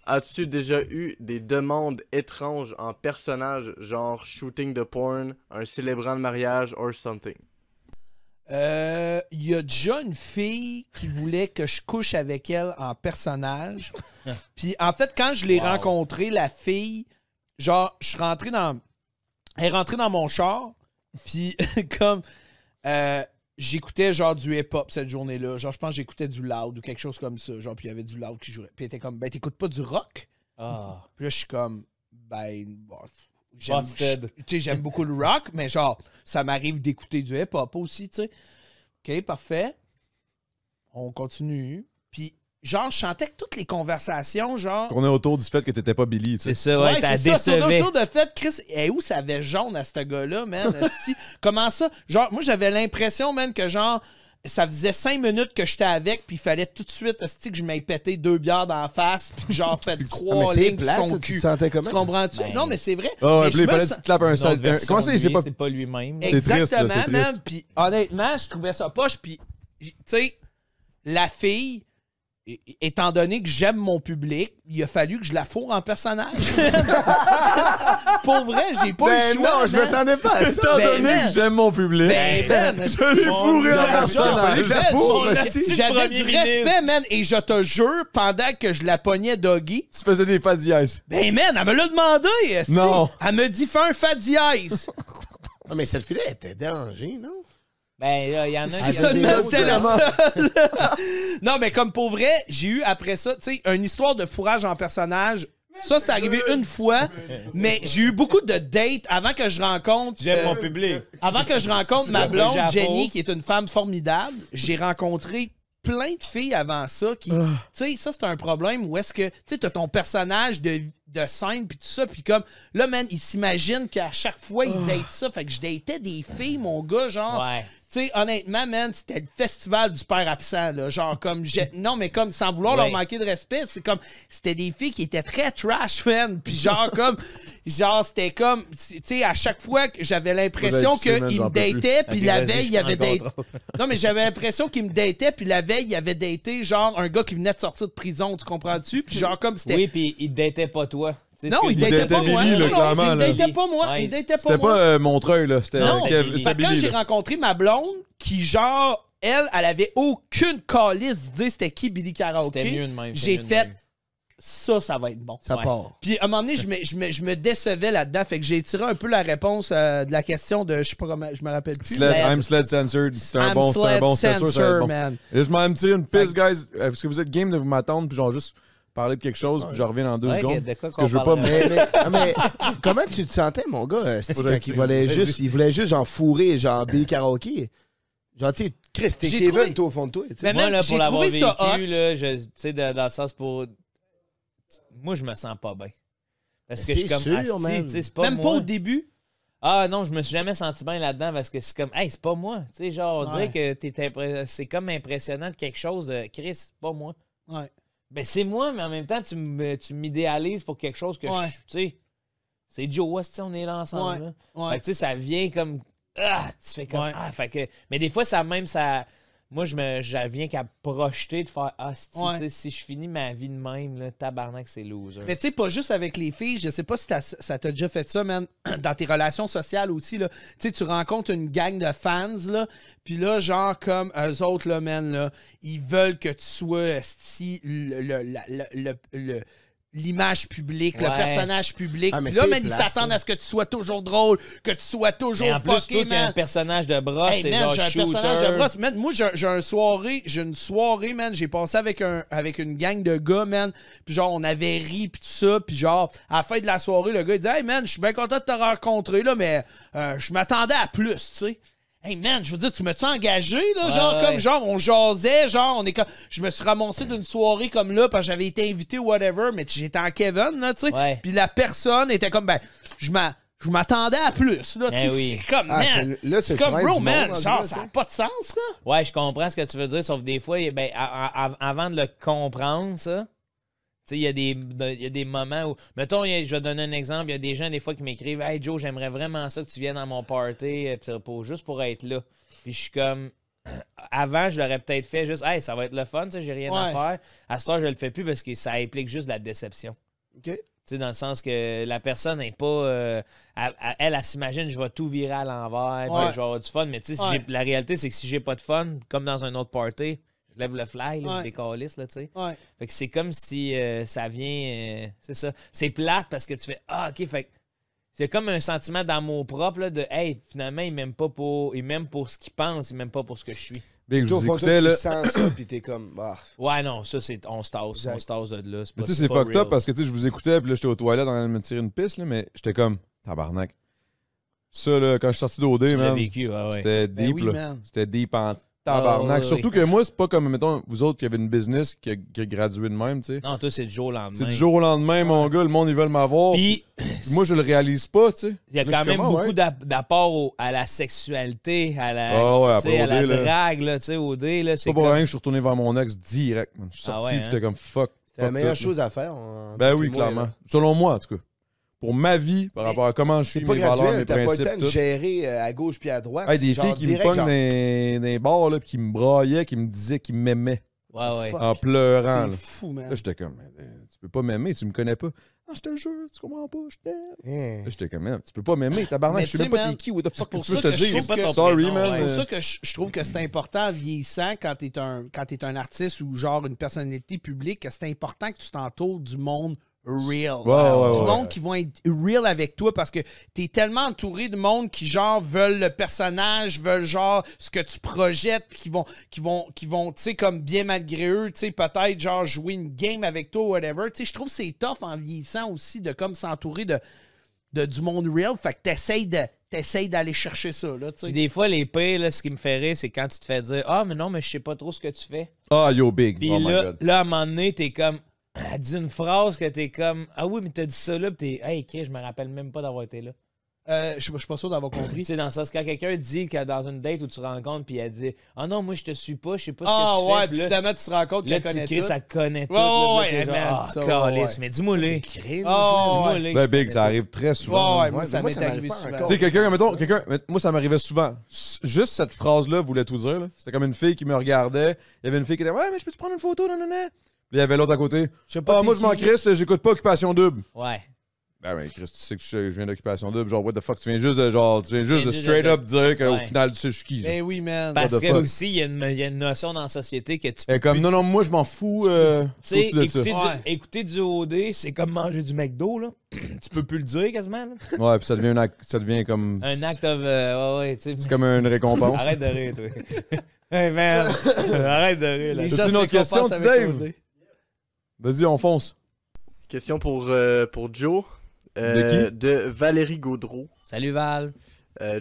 as-tu déjà eu des demandes étranges en personnage, genre shooting de porn, un célébrant de mariage, or something? Il y a déjà une fille qui voulait que je couche avec elle en personnage. Puis en fait, quand je l'ai rencontrée, la fille, genre, je suis rentré dans... Elle est rentrée dans mon char, puis comme... j'écoutais genre du hip-hop cette journée-là. Genre, je pense que j'écoutais du loud ou quelque chose comme ça. Genre, puis il y avait du loud qui jouait. Puis elle était comme, ben, t'écoutes pas du rock? Ah. Puis là, je suis comme, ben, bon, Busted. tu sais, j'aime beaucoup le rock, mais genre, ça m'arrive d'écouter du hip-hop aussi, tu sais. OK, parfait. On continue. Puis, genre, je sentais que toutes les conversations, genre... Tourner autour du fait que t'étais pas Billy, tu sais. C'est ça, ouais, t'as c'est ça. décevé. Autour de fait, Chris, où ça avait jaune à ce gars-là, man? esti? Comment ça? Genre, moi, j'avais l'impression, man, que genre, ça faisait 5 minutes que j'étais avec, puis il fallait tout de suite que je m'aille péter 2 bières dans la face, puis genre fait 3 lignes sur son tu cul. te sentais comment? Tu comprends-tu? Ben, non, mais c'est vrai. Oh, Mais puis je il me fallait sens- que tu clapes un seul. Comment ça, il sait pas. C'est pas lui-même. C'est triste, là, Exactement, c'est man. triste. Puis honnêtement, je trouvais ça poche. Puis, tu sais, la fille, étant donné que j'aime mon public, il a fallu que je la fourre en personnage. Pour vrai, j'ai pas eu le choix. Non, je man. m'attendais pas à ça. Étant Ben, donné man. que j'aime mon public, Ben, man, je l'ai fourré en personnage. J'avais du respect, man, et je te jure, pendant que je la pognais doggy, Tu faisais des fat dièses. ben, man, elle me l'a demandé. esti. Non. Elle me dit, fais un fat dièse. Ah, mais cette fille-là était dérangée, non? Ben, là, il y en a C'est qui... seulement des c'était la autres, seule. Non, mais comme pour vrai, j'ai eu après ça, tu sais, une histoire de fourrage en personnage. Ça, c'est arrivé une fois, mais j'ai eu beaucoup de dates avant que je rencontre. J'aime mon public. Avant que je rencontre ma Le blonde, Japon. Jenny, qui est une femme formidable. J'ai rencontré plein de filles avant ça qui. Tu sais, ça, c'est un problème où est-ce que. Tu sais, t'as ton personnage de scène, puis tout ça, puis comme. Là, man, il s'imagine qu'à chaque fois, il date ça. Fait que je datais des filles, mon gars, genre. Ouais. Tu sais, honnêtement, man, c'était le festival du père absent, là. Genre, comme. Non, mais comme, sans vouloir leur manquer de respect, c'est comme. C'était des filles qui étaient très trash, man. Puis, genre, comme. Genre, c'était comme. Tu sais, à chaque fois que j'avais l'impression Vous avez pissé, man, qu'ils j'en me peux plus. dataient, puis Ok, la vas-y, veille, je il avait prends le daté. contrôle. Non, mais j'avais l'impression qu'il me datait, puis la veille, il avait daté, genre, un gars qui venait de sortir de prison, tu comprends-tu? Puis, genre, comme c'était. Oui, puis il datait pas toi. Tu sais Non, ce que il je veux datait dire? pas moi. Billy, là, Non, clairement, il là. datait pas moi. Ouais. Il datait pas C'était moi. pas Montreuil, là. C'était Non, c'était c'était Fait que quand Billy. j'ai là. rencontré ma blonde, qui genre, elle avait aucune calice d'idée c'était qui Billy Karaoke. C'était mieux de même. J'ai fait ça va être bon. Ça Ouais. part. Puis à un moment donné, je me décevais là-dedans. Fait que j'ai tiré un peu la réponse de la question de, je sais pas comment, je me rappelle plus. I'm sled censored. C'était un bon, c'était sûr, ça va être bon. man. Et je m'en vais me tirer une piste, guys. Est-ce que vous êtes game de vous m'attendre, puis genre juste parler de quelque chose, puis je reviens dans 2 Ouais, secondes? de quoi Parce que je veux pas qu'on me... Mais comment tu te sentais, mon gars, Faudrait quand que il tu- voulait juste genre fourrer, genre Bill Karaoke? Genre, tu sais, Chris, t'es J'ai Kevin, trouvé- toi, au fond de toi. tu sais. Mais Moi, man, là, j'ai pour l'avoir trouvé ça vécu, hot. là, tu sais, dans le sens pour... Moi, je me sens pas bien. Parce que Mais je suis c'est comme, sûr, asti, man. tu sais, c'est pas Même moi. pas au début. Ah non, je me suis jamais senti bien là-dedans parce que c'est comme, hey, c'est pas moi. Tu sais, genre, on Ouais. dirait que c'est comme impressionnant de quelque chose. Chris, c'est pas moi. Ouais. Ben, c'est moi, mais en même temps, tu m'idéalises pour quelque chose que Ouais. tu sais, c'est Joe West, on est là ensemble. Ouais. Là. Ouais. Fait que, tu sais, ça vient comme, tu fais comme, Ouais. fait que, mais des fois, moi, je viens qu'à projeter de faire, Ouais. tu sais, si je finis ma vie de même, là, tabarnak, c'est loser. Mais tu sais, pas juste avec les filles, je sais pas si ça t'a déjà fait ça, man, dans tes relations sociales aussi, là. Tu sais, tu rencontres une gang de fans, là, puis là, genre, comme eux autres, là, man, là, ils veulent que tu sois, esti, l'image publique, le Ouais. personnage public. Ah, mais Puis là, c'est man, ils plate, s'attendent ça. à ce que tu sois toujours drôle, que tu sois toujours Mais en plus, toi, fucké, qui as un man. personnage de brosse, Hey, c'est man, genre j'ai un shooter. personnage de brosse. Man, moi, j'ai une soirée, man. J'ai passé avec une gang de gars, man. Puis genre, on avait ri, puis tout ça. Puis genre, à la fin de la soirée, le gars, il dit « Hey, man, je suis bien content de te rencontrer, là, mais je m'attendais à plus, tu sais. » Hey, man, je veux dire, tu m'as-tu engagé, là? Ouais, genre, ouais. comme, genre, on jasait, genre, on est comme... Je me suis ramassé d'une soirée comme là, parce que j'avais été invité ou whatever, mais j'étais en Kevin, là, tu sais. Ouais. Puis la personne était comme, ben, je m'attendais à plus, là, tu sais. Eh oui. C'est comme, Ah, man... là, C'est le comme, problème bro, du man, monde, genre, rendu là, ça tu n'a sais. pas de sens, là. Ouais, je comprends ce que tu veux dire, sauf des fois, ben, avant de le comprendre, ça, tu sais, il y a des moments où, mettons, je vais te donner un exemple, il y a des gens, des fois, qui m'écrivent « Hey, Joe, j'aimerais vraiment ça que tu viennes dans mon party, juste pour être là. » Puis je suis comme... Avant, je l'aurais peut-être fait juste « Hey, ça va être le fun, tu sais, j'ai rien à Ouais. faire. » À ce temps, je le fais plus parce que ça implique juste de la déception. OK. Tu sais, dans le sens que la personne n'est pas... elle s'imagine, je vais tout virer à l'envers, Ouais. puis je vais avoir du fun. Mais tu sais, Ouais. la réalité, c'est que si j'ai pas de fun, comme dans un autre party, je lève le fly, là, Ouais. je décalisse, là, tu sais. Ouais. Fait que c'est comme si ça vient... c'est ça. C'est plate parce que tu fais « Ah, OK, fait que... » C'est comme un sentiment d'amour propre, là, de « Hey, finalement, il m'aime pas pour... Il m'aime pour ce qu'il pense, il m'aime pas pour ce que je suis. » Big, je Toi, au vous fond, écoutais, toi, tu là. sens ça, puis t'es comme, bah. Ouais, non, ça, c'est... On se tasse. Exact. On se tasse de là. Mais tu sais, c'est pas fucked real. up parce que tu sais, je vous écoutais, puis là, j'étais aux toilettes en train de me tirer une piste, là, mais j'étais comme, tabarnak. Ça, là, quand je suis sorti d'OD, Tu l'as man, vécu, ouais. c'était Ben deep, oui, là. man. C'était deep en tabarnak. oui. Surtout que moi, c'est pas comme, mettons, vous autres qui avez une business qui a gradué de même, tu sais. Non, toi, c'est du jour au lendemain. C'est du jour au lendemain, mon gars, le monde, ils veulent m'avoir. Puis, Moi, je le réalise pas, tu sais. il y a Là, quand je suis même comme, beaucoup ouais. d'apports à la sexualité, à la, après tu sais, à la OD, là. drague, là, tu sais, au dé, là. C'est C'est pas pour comme... rien que je suis retourné vers mon ex direct, man. Je suis Ah sorti, ouais, puis j'étais hein? comme fuck. C'est la fuck meilleure tout, chose là. à faire. Ben oui, depuis moi, clairement. là. Selon moi, en tout cas. Pour ma vie, par Mais rapport à comment je C'est suis, pas mes valeurs, graduel, mes t'as pas le principes, temps de tout. gérer à gauche puis à droite. Hey, c'est des genre filles qui me direct, pognent genre, dans les bars, là, puis qui me braillaient, qui me disaient qu'ils m'aimaient Ouais, ouais. fuck. en pleurant. C'est Là. fou, man. Là, j'étais comme, tu peux pas m'aimer, tu me connais pas. Non, je te jure, tu comprends pas, je t'aime. Hein. Là, j'étais comme, man, tu peux pas m'aimer, tabarnak, Mais je sais tu même sais, pas man, t'es qui, what the fuck, c'est pour tu veux que ça je te que je dise? trouve que- Sorry, non, man. C'est ouais. pour ça que je trouve que c'est important en vieillissant quand t'es un artiste ou genre une personnalité publique, que c'est important que tu t'entoures du monde real. Ouais, Du ouais. monde qui vont être real avec toi parce que t'es tellement entouré de monde qui genre veulent le personnage, veulent genre ce que tu projettes, puis qui vont tu sais, comme bien malgré eux, tu sais, peut-être genre jouer une game avec toi ou whatever. Tu sais, je trouve que c'est tough en vieillissant aussi de comme s'entourer de du monde real. Fait que t'essayes d'aller chercher ça, là, tu Puis sais. des fois, les pires, là, ce qui me fait rire, c'est quand tu te fais dire « Ah, mais non, mais je sais pas trop ce que tu fais. » Ah, yo, big. Puis Oh my là, God. à un moment donné, t'es comme... Elle dit une phrase que t'es comme... Ah oui, mais t'as dit ça là, pis t'es... Hey, Chris, je me rappelle même pas d'avoir été là. Je suis pas sûr d'avoir Tu compris. sais, dans le sens, quand quelqu'un dit que dans une date où tu rencontres, puis elle dit « Ah non, moi, je te suis pas, je sais pas ce Ah que tu ouais, fais. » puis là, finalement, tu te rends compte là, qu'elle connaît Chris, tout. elle connaît tout. Ouais, là, ouais, t'es ouais, genre, man, Ah, ça, calice, ouais. mais dis-moi les. Crime, Ah, Dis-moi ouais. les. Ben, big, ça arrive très souvent. Ouais, man. moi, Ouais, ça moi, m'est ça m'arrive arrivé pas souvent. encore. Tu sais, quelqu'un, mettons, moi, ça m'arrivait souvent. Juste cette phrase-là voulait tout dire. Là. C'était comme une fille qui me regardait. Il y avait une fille qui était, ouais, mais je peux te prendre une photo, non, non, non. Puis il y avait l'autre à côté. Je sais pas. Ah, moi, t'es je m'en qui. crisse, j'écoute pas Occupation Double. Ouais. Ben, ouais, Chris, tu sais que je viens d'Occupation Double. Genre, what the fuck, tu viens juste de juste straight de- up dire qu'au Ouais. final, tu sais, je suis qui. Ben oui, man. Parce the que fuck? aussi, il y a une notion dans la société que tu peux Et comme, plus- non, non, moi, je m'en fous. Tu sais, au-dessus de ça. écouter du OD, c'est comme manger du McDo, là. Tu peux plus le dire, quasiment, là. Ouais, puis ça devient comme. Un acte of... ouais, tu sais. C'est comme une récompense. Arrête de rire, toi. Hey, man. Arrête de rire, là. Les T'as-tu gens une se autre question, récompensent tu, avec Dave? OD. Vas-y, on fonce. Question pour Joe. De qui? De Valérie Gaudreau. Salut, Val.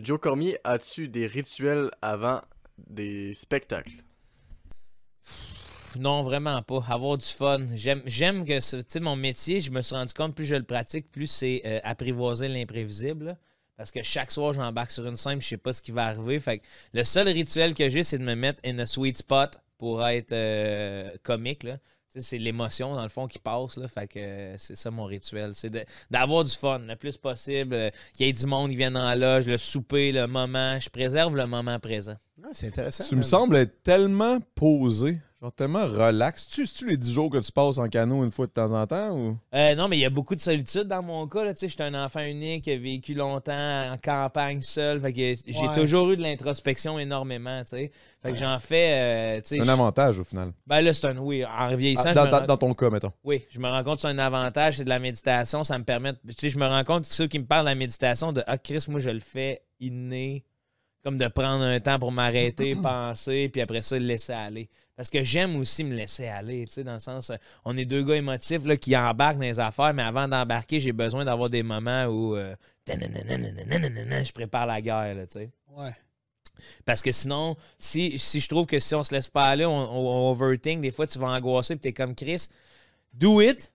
Joe Cormier, as-tu des rituels avant des spectacles? Non, vraiment pas. Avoir du fun. J'aime que, tu sais, mon métier, je me suis rendu compte, plus je le pratique, plus c'est apprivoiser l'imprévisible, là. Parce que chaque soir, j'embarque sur une scène, je sais pas ce qui va arriver. Fait que le seul rituel que j'ai, c'est de me mettre in a sweet spot pour être comique, là. Tu sais, c'est l'émotion, dans le fond, qui passe, là. Fait que c'est ça mon rituel. C'est d'avoir du fun le plus possible. Qu'il y ait du monde qui vienne en loge, le souper, le moment. Je préserve le moment présent. Ah, c'est intéressant. Tu me man. sembles être tellement posé, genre tellement relax. C'est-tu les 10 jours que tu passes en canot une fois de temps en temps ou? Non, mais il y a beaucoup de solitude dans mon cas. Là. Tu sais, j'étais un enfant unique, qui a vécu longtemps en campagne seul. Fait que j'ai Ouais. toujours eu de l'introspection énormément. Tu sais. Fait que j'en fais. Tu sais, C'est un avantage au final. ben là, c'est un oui. En vieillissant, Ah, je me rends- dans ton cas, mettons. oui, je me rends compte que c'est un avantage, c'est de la méditation. Ça me permet. Tu sais, je me rends compte, ceux qui me parlent de la méditation, de Ah, Chris, moi, je le fais inné. Comme de prendre un temps pour m'arrêter, penser, puis après ça, le laisser aller. Parce que j'aime aussi me laisser aller, tu sais, dans le sens, on est deux gars émotifs là, qui embarquent dans les affaires, mais avant d'embarquer, j'ai besoin d'avoir des moments où je prépare la guerre, là, tu sais. Ouais. Parce que sinon, si je trouve que si on se laisse pas aller, on overthink, des fois, tu vas angoisser, puis t'es comme Chris, do it.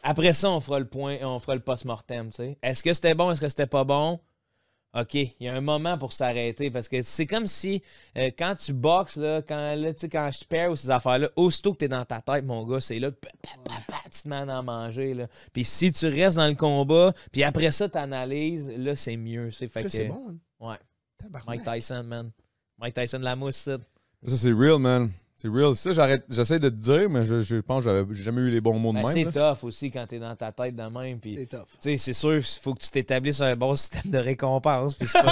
Après ça, on fera le point, on fera le post-mortem, tu sais. Est-ce que c'était bon, est-ce que c'était pas bon? OK, il y a un moment pour s'arrêter parce que c'est comme si quand tu boxes, là, quand je perds ou ces affaires-là, aussitôt que tu es dans ta tête, mon gars, c'est là que tu te mets à en manger. Là. Puis si tu restes dans le combat, puis après ça, tu analyses, là, c'est mieux. Fait que, C'est bon. Hein? Ouais, Tabarnak. Mike Tyson, man. Mike Tyson de la mousse, ça. Ça, c'est real, man. C'est real. Ça, j'essaie de te dire, mais je pense que j'ai jamais eu les bons mots de Ben, même. c'est là. tough aussi quand tu es dans ta tête de même. Puis, C'est tough. tu sais, c'est sûr, il faut que tu t'établisses un bon système de récompense. Puis c'est pas,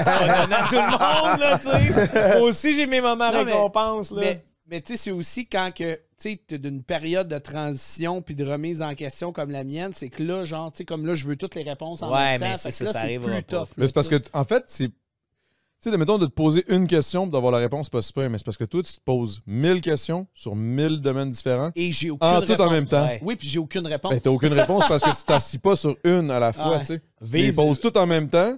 c'est pas donné à tout le monde, là, tu sais. Moi aussi, j'ai mes moments Non, mais- récompense, là. Mais tu sais, c'est aussi quand que tu es d'une période de transition puis de remise en question comme la mienne, c'est que là, genre, tu sais, comme là, je veux toutes les réponses en Ouais, même temps. mais fait c'est que ça, là, ça c'est arrivera plus pas. tough. Mais c'est parce que, en fait, c'est. Tu sais, mettons de te poser une question pour d'avoir la réponse, c'est pas super, mais c'est parce que toi, tu te poses 1000 questions sur 1000 domaines différents. Et j'ai aucune En réponse. tout en même temps. Ouais. Oui, puis j'ai aucune réponse. Ben, t'as aucune réponse parce que tu t'assis pas sur une à la fois, Ouais. tu sais. Tu Vise- les poses toutes en même temps.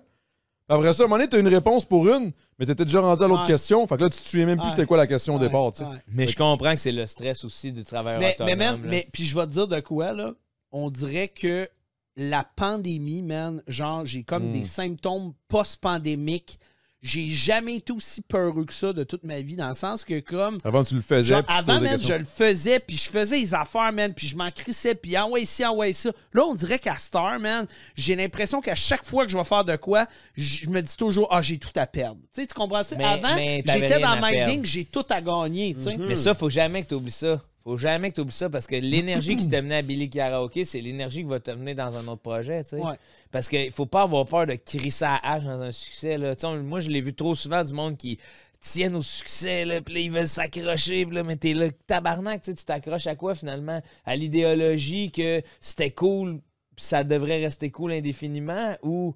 Après ça, à un moment donné, t'as une réponse pour une, mais t'étais déjà rendu à l'autre Ouais. question. Fait que là, tu te souviens même plus c'était quoi la question au départ, tu sais. Ouais. Mais je comprends que c'est le stress aussi du travailleur autonome. Man, là. mais puis je vais te dire de quoi, là. On dirait que la pandémie, man, genre, j'ai comme des symptômes post-pandémiques. J'ai jamais été aussi peureux que ça de toute ma vie, dans le sens que comme... Avant, tu le faisais. Genre, puis tu te avant, posais des man, questions. je le faisais, puis je faisais les affaires, man, puis je m'en crissais, puis envoie ici, envoie ça. Là, on dirait qu'à Star, man, j'ai l'impression qu'à chaque fois que je vais faire de quoi, je me dis toujours, j'ai tout à perdre. Tu sais, tu comprends? Avant, mais t'avais j'étais rien dans à le perdre. minding que j'ai tout à gagner, tu sais. Mais ça, faut jamais que tu oublies ça. Faut jamais que tu oublies ça parce que l'énergie qui t'a mené à Billy Karaoke, c'est l'énergie qui va te mener dans un autre projet, tu sais. Ouais. Parce qu'il faut pas avoir peur de crisser à hache dans un succès, là. Tu sais, moi, je l'ai vu trop souvent du monde qui tiennent au succès, là, puis là, ils veulent s'accrocher, puis là, mais t'es là, tabarnak, tu sais, tu t'accroches à quoi, finalement? À l'idéologie que c'était cool, puis ça devrait rester cool indéfiniment, ou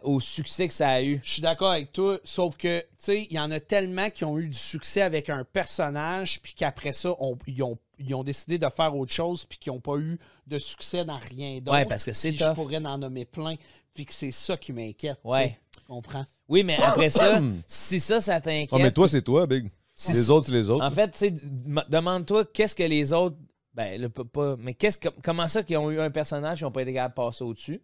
au succès que ça a eu? Je suis d'accord avec toi, sauf que, tu sais, il y en a tellement qui ont eu du succès avec un personnage, puis qu'après ça, ils ont décidé de faire autre chose, puis qui n'ont pas eu de succès dans rien d'autre. Ouais, parce que c'est Puis tough. je pourrais en nommer plein, puis que c'est ça qui m'inquiète. Ouais. Tu sais, tu comprends? Oui, mais après ça, si ça t'inquiète... Ah, mais toi, c'est toi, Big. Si- Les autres, c'est les autres. En fait, tu sais, demande-toi qu'est-ce que les autres. Ben, là, pas. Mais comment ça qu'ils ont eu un personnage et n'ont pas été capables de passer au-dessus?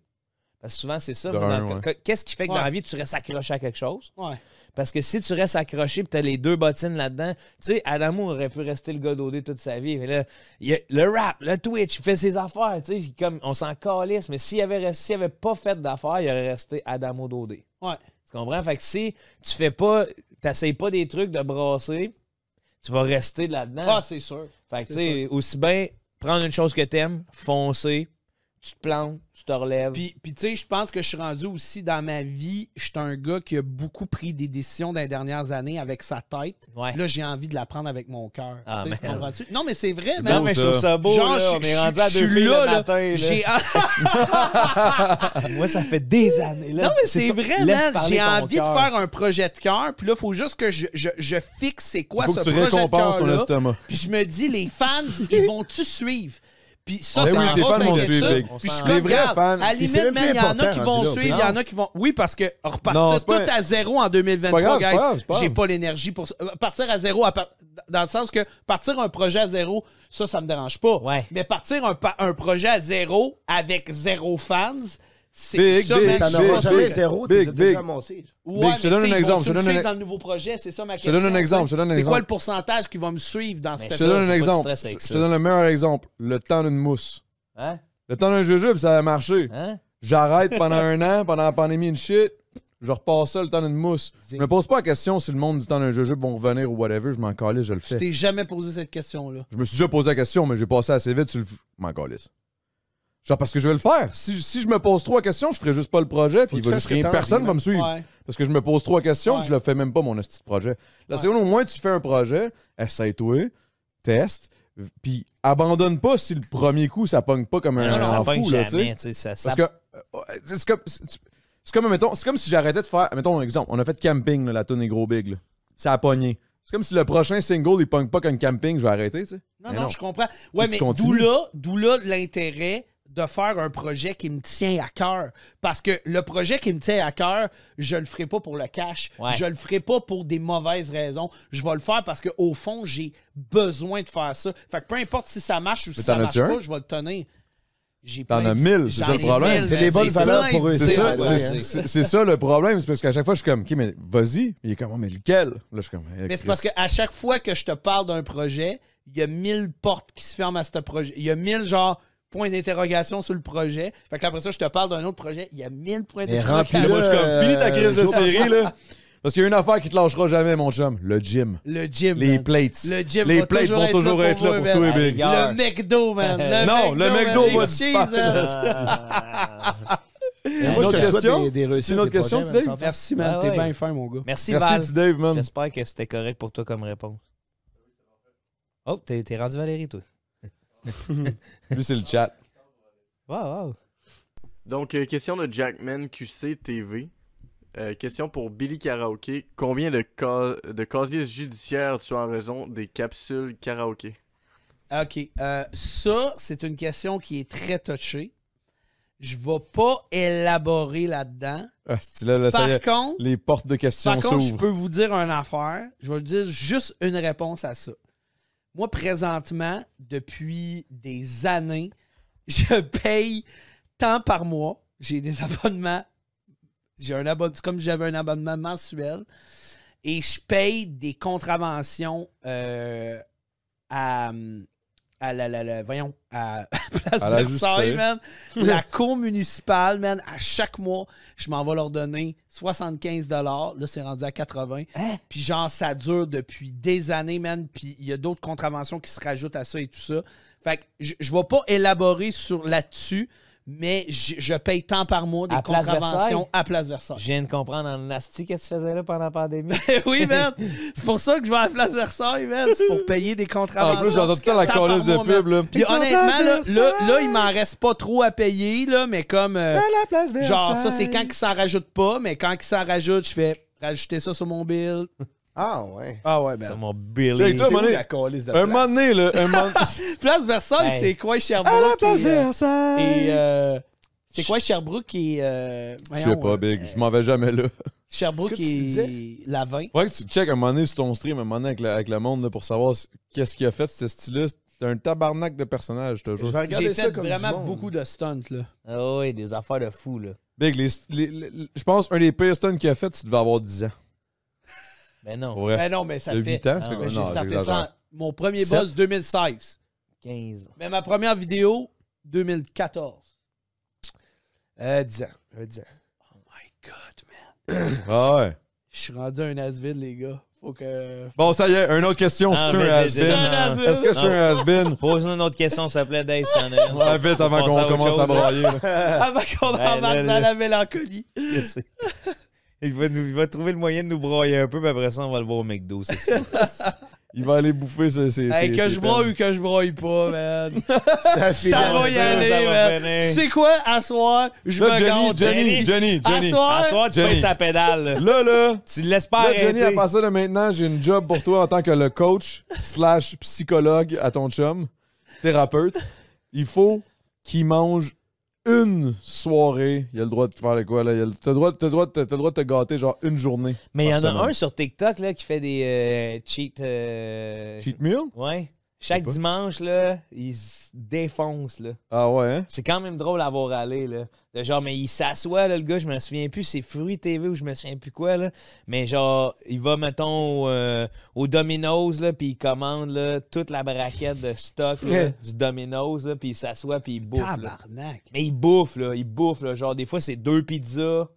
Parce que souvent, c'est ça. De un, Qu'est-ce qui fait que dans Ouais. la vie, tu restes accroché à quelque chose? Ouais. Parce que si tu restes accroché et tu as les deux bottines là-dedans, tu sais, Adamo aurait pu rester le gars d'OD toute sa vie. Mais là, il y a le rap, le Twitch, il fait ses affaires. Tu sais, comme on s'en calisse. Mais s'il avait pas fait d'affaires, il aurait resté Adamo d'OD. Ouais. Tu comprends? Fait que si tu fais pas, t'essayes pas des trucs de brasser, tu vas rester là-dedans. Ah, c'est sûr. Fait que tu c'est sais, aussi bien prendre une chose que t'aimes, foncer, tu te plantes, tu te relèves. Puis tu sais, je pense que je suis rendu aussi dans ma vie, je suis un gars qui a beaucoup pris des décisions dans les dernières années avec sa tête. Ouais. Là, j'ai envie de la prendre avec mon cœur. Ah, Tu sais, tu man. comprends-tu? Non, mais c'est vrai, beau, man. mais je trouve ça beau, Genre, là, on est rendu à je deux suis filles là, le là. matin. Là. J'ai Moi, ça fait des années. Là. Non, mais c'est vrai, Laisse man. parler J'ai ton envie cœur. de faire un projet de cœur. Puis là, il faut juste que je fixe c'est quoi Faut ce que tu projet de récompenses ton cœur-là. estomac. Puis je me dis, les fans, ils vont-tu suivre? Puis ça, Ben c'est oui, en tes grosse fans vont inquiétude. suivre, Big. Puis je suis Les comme, vrais regarde, fans. à la Puis c'est limite, même man, plus il y en a important, qui vont rendu là, suivre, il y Big. en a qui vont... Oui, parce que Non, repartir c'est pas- tout à zéro en C'est 2023, pas grave, guys, c'est pas grave, c'est pas j'ai grave. pas l'énergie pour ça. Partir à zéro, dans le sens que partir un projet à zéro, ça me dérange pas. Ouais. Mais partir un projet à zéro avec zéro fans, c'est Big, ça, big, man, T'en je Big, auras suis jamais big, zéro, big, t'es déjà big. amassé. Ouais, Big, mais je te donne tu sais, un ils exemple, vont-tu je te me donne suivre un- dans le nouveau projet, c'est ça ma te question. donne un exemple, je te donne un C'est quoi exemple. le pourcentage qui va me suivre dans Mais cette Je te donne un faut pas exemple. te stresser avec Je ça. te donne le meilleur exemple. Le temps d'une mousse. Hein? Le temps d'un jujube, ça a marché. Hein? J'arrête pendant un an, pendant la pandémie and shit. Je repasse ça le temps d'une mousse. Je me pose pas la question si le monde du temps d'un jujube vont revenir ou whatever. Je m'en calisse, je le Tu fais. t'es jamais posé cette question-là. Je me suis déjà posé la question, mais j'ai passé assez vite sur le. Je m'en calisse. Genre, parce que je vais le faire. Si je me pose trois questions, je ferai juste pas le projet, puis Faut il que va ça juste se rien. rétende, Personne va man. me suivre. Ouais. Parce que je me pose trois questions, Ouais. je le fais même pas, mon esti de projet. La seconde, au moins, tu fais un projet, essaye-toi, teste, puis abandonne pas si le premier coup, ça pogne pas comme un ça pogne fou, là, tu sais. jamais, tu sais. Ça Parce que c'est comme, mettons, c'est comme si j'arrêtais de faire, mettons un exemple, on a fait camping, là, la tune est gros big, là. Ça a pogné. C'est comme si le prochain single, il pogne pas comme camping, je vais arrêter, tu sais. Non, Mais non, je comprends. Ouais, Tu mais continues. d'où là l'intérêt de faire un projet qui me tient à cœur. Parce que le projet qui me tient à cœur, je le ferai pas pour le cash. Ouais. Je le ferai pas pour des mauvaises raisons. Je vais le faire parce qu'au fond, j'ai besoin de faire ça. Fait que peu importe si ça marche ou si Mais ça t'en marche as-tu pas, un? je vais le tenir. J'ai T'en plein as de- 1000, c'est j'en ça le ai problème. 1000, C'est les bonnes j'ai valeurs plein pour de- eux, C'est c'est ça, vrai, c'est ça le problème, c'est parce qu'à chaque fois, je suis comme, OK, mais vas-y. Il est comme, oh, mais lequel? Là, je suis comme, Mais c'est parce qu'à chaque fois que je te parle d'un projet, il y a 1000 portes qui se ferment à ce projet. Il y a 1000, genre, points d'interrogation sur le projet. Fait qu'après ça, je te parle d'un autre projet. Il y a 1000 points Mais d'interrogation. remplis-le. Moi, je suis comme, finis ta crise de Joe série, là. Parce qu'il y a une affaire qui te lâchera jamais, mon chum. Le gym. Le gym, Les man. plates. Le gym Les va plates vont toujours être là pour toi, man. Big. Gars. Le McDo, man. Non, le McDo man. va Les disparaître. cheese, man. Moi, Une je autre te souhaite question? des réussites. Une autre des question, projets, Dave? man, sans faire. Merci, man. Ah T'es ouais. bien fin, mon gars. Merci, Merci, Val. petit Dave, man. J'espère que c'était correct pour toi comme réponse. Oh, t'es rendu Valérie, toi. Lui, c'est le chat. Wow. Donc, question de Jackman QC TV. Question pour Billy Karaoke. Combien de casiers judiciaires tu as en raison des capsules karaoké? OK. Ça, c'est une question qui est très touchée. Je vais pas élaborer là-dedans. Ah, là, ça y est, Par contre, les portes de questions je s'ouvrent. peux vous dire une affaire. Je vais vous dire juste une réponse à ça. Moi, présentement, depuis des années, je paye tant par mois. J'ai des abonnements. C'est comme si j'avais un abonnement mensuel. Et je paye des contraventions à Place À la Versailles, justice. man. La cour municipale, man, à chaque mois, je m'en vais leur donner 75 $. Là, c'est rendu à 80. Puis genre, ça dure depuis des années, man. Puis il y a d'autres contraventions qui se rajoutent à ça et tout ça. Fait que je vais pas élaborer là-dessus, mais je paye tant par mois des À Place contraventions Versailles? à Place Versailles. Je viens de comprendre en nasty qu'est-ce que tu faisais là pendant la pandémie. Oui, man. C'est pour ça que je vais à Place Versailles, man. C'est pour payer des contraventions. En plus, j'entends tout le temps la Tant par calice de mois, pub, man. là. Puis honnêtement, là, il m'en reste pas trop à payer, là, mais comme... genre, ça, c'est quand il s'en rajoute pas, mais quand il s'en rajoute, je fais rajouter ça sur mon bill. Ah, ouais. Ah ouais, C'est man. mon Hey, Billy. toi, C'est où Mané, la calice de un moment donné, là, Place Versailles, Hey. c'est quoi, Sherbrooke? C'est quoi, Sherbrooke et... Je sais pas, Big, je m'en vais jamais là. Sherbrooke Qu'est-ce que tu et disais? Lavin. Faudrait que tu checkes un moment donné sur ton stream, un moment donné avec le monde, là, pour savoir qu'est-ce qu'il a fait, ce style-là. C'est un tabarnak de personnage, je te Je jure. vais regarder J'ai ça fait comme vraiment du monde. beaucoup de stunts, là. Ah oui, des affaires de fou, là. Big, je pense un des pires stunts qu'il a fait, tu devais avoir 10 ans. Ben non, Pour vrai. Ben non, mais ça Il y a fait... 8 ans, ça fait Non, quoi? J'ai Non, starté j'exagère. ça, mon premier Sept. boss 2016. 15. Mais ma première vidéo, 2014. 10 ans. J'avais 10 ans. Oh my God, man. Ah ouais. Je suis rendu un has-been, les gars. Faut que... Bon, ça y est, une autre question. Ah, C'est mais un c'est has-been. un Est-ce que c'est un has-been? Pose-nous une autre question, ça plaît, Dave, s'il y en a une. Ouais, vite, avant On passe qu'on à autre commence à chose, là. brailler. là. Avant qu'on Ben, embarque là, dans là. la mélancolie. Je sais. Il va trouver le moyen de nous broyer un peu, puis après ça, on va le voir au McDo, c'est ça. Il va aller bouffer ses Hey, que ses je peines. broye ou que je broye pas, man. Ça fait Ça va y ça, aller, ça va man. finir. Tu sais quoi, à soir, je Là, me gâte. Johnny. À soir, À soir, tu Johnny. payes sa pédale. Là, Tu le laisses pas là, Johnny, à arrêter. partir de maintenant, j'ai une job pour toi en tant que le coach / psychologue à ton chum, thérapeute. Il faut qu'il mange une soirée. Il a le droit de faire quoi, là? T'as le droit de te gâter, genre, une journée. Mais il y en par a semaine. un sur TikTok là, qui fait des cheat. Cheat meal? Ouais. Chaque pas. dimanche, là, il se défonce. Là. Ah ouais, hein? C'est quand même drôle à voir aller. Là. De genre, mais il s'assoit, là, le gars, je me souviens plus, c'est Fruit TV ou je me souviens plus quoi. Là. Mais genre, il va, mettons, au Domino's, là, puis il commande là, toute la braquette de stock là, du Domino's, là, puis il s'assoit, puis il bouffe. Là. tabarnak. Mais il bouffe, là. Genre, des fois, c'est 2 pizzas.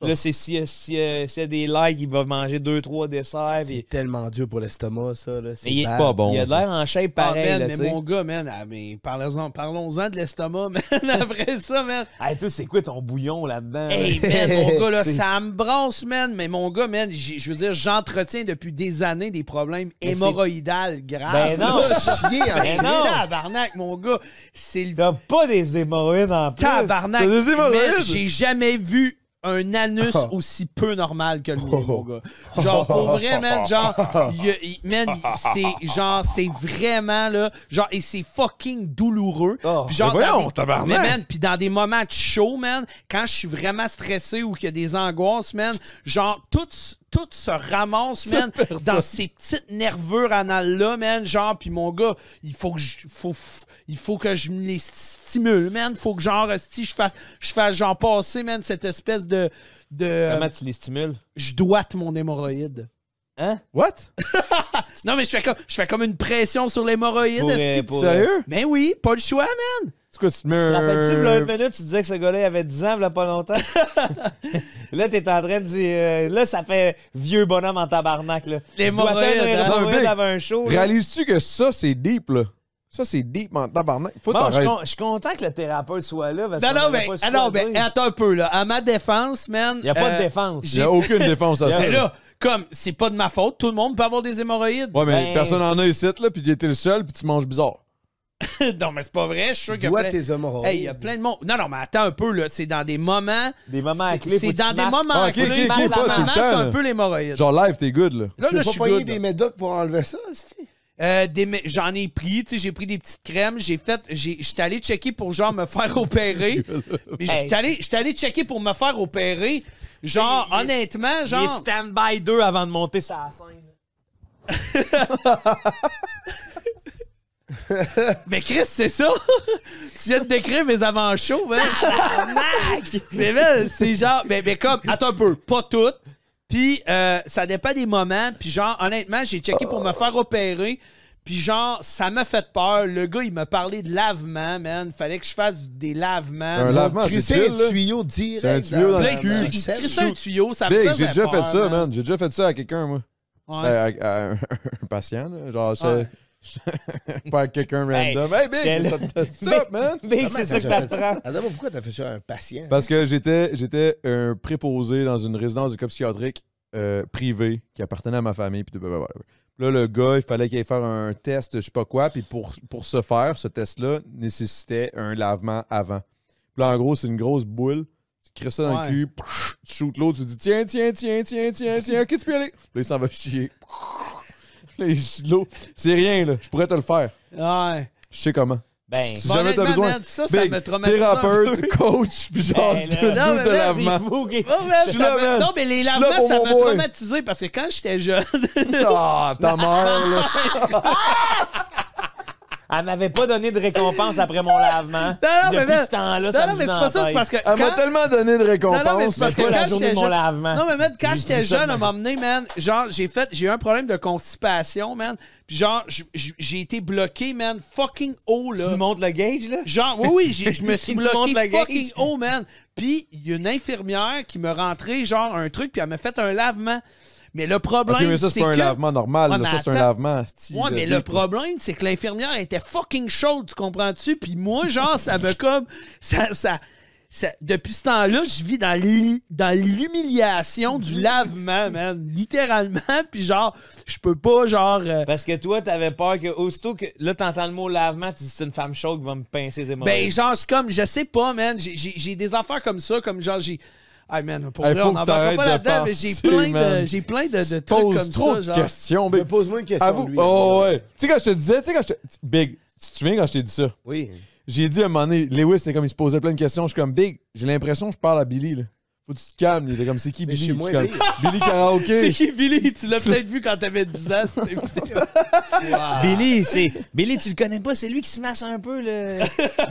Là, c'est s'il y a des likes, il va manger 2-3 desserts. C'est puis- tellement dur pour l'estomac, ça. Là. Mais il est bad. pas bon. Il a de l'air en shape Ah, pareil, man, là, mais tu sais. mon gars, man, mais parlons-en de l'estomac, man. Après ça, man. Hey, toi, c'est quoi ton bouillon là-dedans? Hey, man, mon gars, là, C'est- ça me brasse, man. Mais mon gars, man, je veux dire, j'entretiens depuis des années des problèmes Mais hémorroïdales graves. Ben non! Chier en Ben non! Tabarnak, mon gars. C'est le T'as pas des hémorroïdes en plus. tabarnak. T'as des hémorroïdes? Man, j'ai jamais vu un anus aussi peu normal que le mien, mon gars. Genre, pour vrai, man, genre, c'est vraiment, là, genre, et c'est fucking douloureux. Oh, Puis genre, mais voyons, dans des- tabarnak. mais, man, puis dans des moments de show, man, quand je suis vraiment stressé ou qu'il y a des angoisses, man, genre, tout se ramasse, man, dans ces petites nervures anales-là, man, genre, puis mon gars, il faut que je me les stimule, man. Faut que, genre, si je fasse genre passer, man, cette espèce de Comment tu les stimules? je doite mon hémorroïde. Hein? What? Non, mais je fais comme une pression sur l'hémorroïde. Pour, esti. Sérieux? Mais oui, pas le choix, man. C'est quoi, tu te mets Tu te rappelles-tu, là, une un... minute, tu disais que ce gars-là il avait 10 ans, là, pas longtemps? Là, t'es en train de dire... là, ça fait vieux bonhomme en tabarnak, là. L'hémorroïde, Tu dois atteindre hein? un hémorroïde Non, mais avant un show, là. Réalises-tu que ça, c'est deep, là? Ça, c'est deep en tabarnak. Faut Bon, t'arrêter. je suis content que le thérapeute soit là, parce Non, qu'on non, avait mais, pas su ah, quoi non, mais dire. attends un peu, là. À ma défense, man. Il n'y a pas de défense. Il n'y a aucune défense à ça. Mais là, comme, c'est pas de ma faute. Tout le monde peut avoir des hémorroïdes. Ouais, mais Ben- personne en a ici, là, puis t'es le seul, puis tu manges bizarre. Non, mais c'est pas vrai. Je suis sûr qu'il y a Dois plein... tes hémorroïdes. Hey, il y a plein de monde. Non, non, mais attends un peu, là. C'est dans des moments... Des moments à clés, faut C'est que tu dans des masses. moments Ok, clés. ok, Puis ok, pas la tout le maman, temps, c'est un là. peu l'hémorroïde. Genre live, t'es good, là. Là, Tu peux je pas suis pogner good. des médocs pour enlever ça, c'ti? J'en ai pris, tu sais, j'ai pris des petites crèmes, j'étais allé checker pour genre me faire opérer. Mais j'étais allé checker pour me faire opérer. Genre, honnêtement, genre. Il est stand-by 2 avant de monter sa scène. Mais Chris, c'est ça! Tu viens de décrire mes avant-shows, man! Mais man, c'est genre. Mais comme, attends un peu, pas toutes. Puis ça dépend des moments. Puis genre, honnêtement, j'ai checké pour me faire opérer. Puis genre, ça m'a fait peur. Le gars, il m'a parlé de lavement, man. Fallait que je fasse des lavements. Un lavement, c'est chill, un tuyau direct. C'est un tuyau dans le cul. Il crissait un tuyau, ça me Big, faisait j'ai déjà peur, fait ça, man. J'ai déjà fait ça à quelqu'un, moi. Ouais. À un patient, là. Genre, Ouais. pas à quelqu'un random. Hey, Big, ça te stop, man! Big, c'est ça que ça te prend. Attends, pourquoi t'as fait ça à un patient? Parce que j'étais un préposé dans une résidence de cas psychiatrique privée qui appartenait à ma famille. Puis là, le gars, il fallait qu'il aille faire un test, je sais pas quoi. Puis pour ce faire, ce test-là nécessitait un lavement avant. Puis là, en gros, c'est une grosse boule. Tu crées ça dans le cul, tu shootes l'autre, tu dis tiens, ok, tu peux y aller. Là, il s'en va chier. Là, l'eau. C'est rien, là. Je pourrais te le faire. Ouais. Je sais comment. Ben, Si jamais t'as besoin, man, ça big, me traumatise un thérapeute, peu. coach, puis genre Ben, là, deux non, de mais là, lavement. Oh, man, Je suis là, man. non, mais les Je suis là lavements, pour ça mon m'a boy. traumatisé parce que quand j'étais jeune. Ah, ta mère, là. elle m'avait pas donné de récompense après mon lavement. Non, mais Depuis man, ce temps-là, non, ça non, me mais vient c'est dans pas la ça, c'est tête. parce que. Elle m'a tellement donné de récompense. Non, mais c'est parce que pas la quand journée j'étais de mon jeune- lavement. Non, mais man, quand J'ai j'étais pris ça jeune, de à un moment donné, man, genre, j'ai eu un problème de constipation, man. Puis genre, j'ai été bloqué, man, fucking haut, Tu là. nous montres le gauge, là? Genre, oui, je me suis Il nous montre bloqué la gauge. fucking haut, man. Puis, il y a une infirmière qui me rentrait, genre, un truc, puis elle m'a fait un lavement. Mais le problème, Ok, mais ça, c'est pas un que... lavement normal. Ouais, là. mais Ça, c'est un attends. lavement style. Ouais, mais le problème, c'est que l'infirmière était fucking chaude, tu comprends-tu? Puis moi, genre, ça me comme... Ça, depuis ce temps-là, je vis dans l'humiliation du lavement, man. Littéralement. Puis genre, je peux pas, genre... Parce que toi, t'avais peur que, aussitôt que là, t'entends le mot lavement, tu dis c'est une femme chaude qui va me pincer les hémorroïdes. Ben, genre, c'est comme... Je sais pas, man. J'ai des affaires comme ça, comme genre, j'ai... Ah, man, pour Hey, vrai, faut on que n'en parle t'arrêtes pas de là-dedans, mais penser, j'ai plein de trucs Pose comme trop ça, de genre. questions, Big. Pose-moi une question. Avoue. lui. Oh, ouais. Tu sais, quand je te disais, Big, tu te souviens quand je t'ai dit ça? Oui. J'ai dit à un moment donné, Lewis, c'était comme il se posait plein de questions. Je suis comme, Big, j'ai l'impression que je parle à Billy, là. Faut que tu te calmes. Il était comme, c'est qui Mais Billy? chez moi, Je suis comme, Billy Karaoke. C'est qui, Billy? Tu l'as peut-être vu quand t'avais 10 ans. Billy, tu le connais pas, c'est lui qui se masse un peu, le...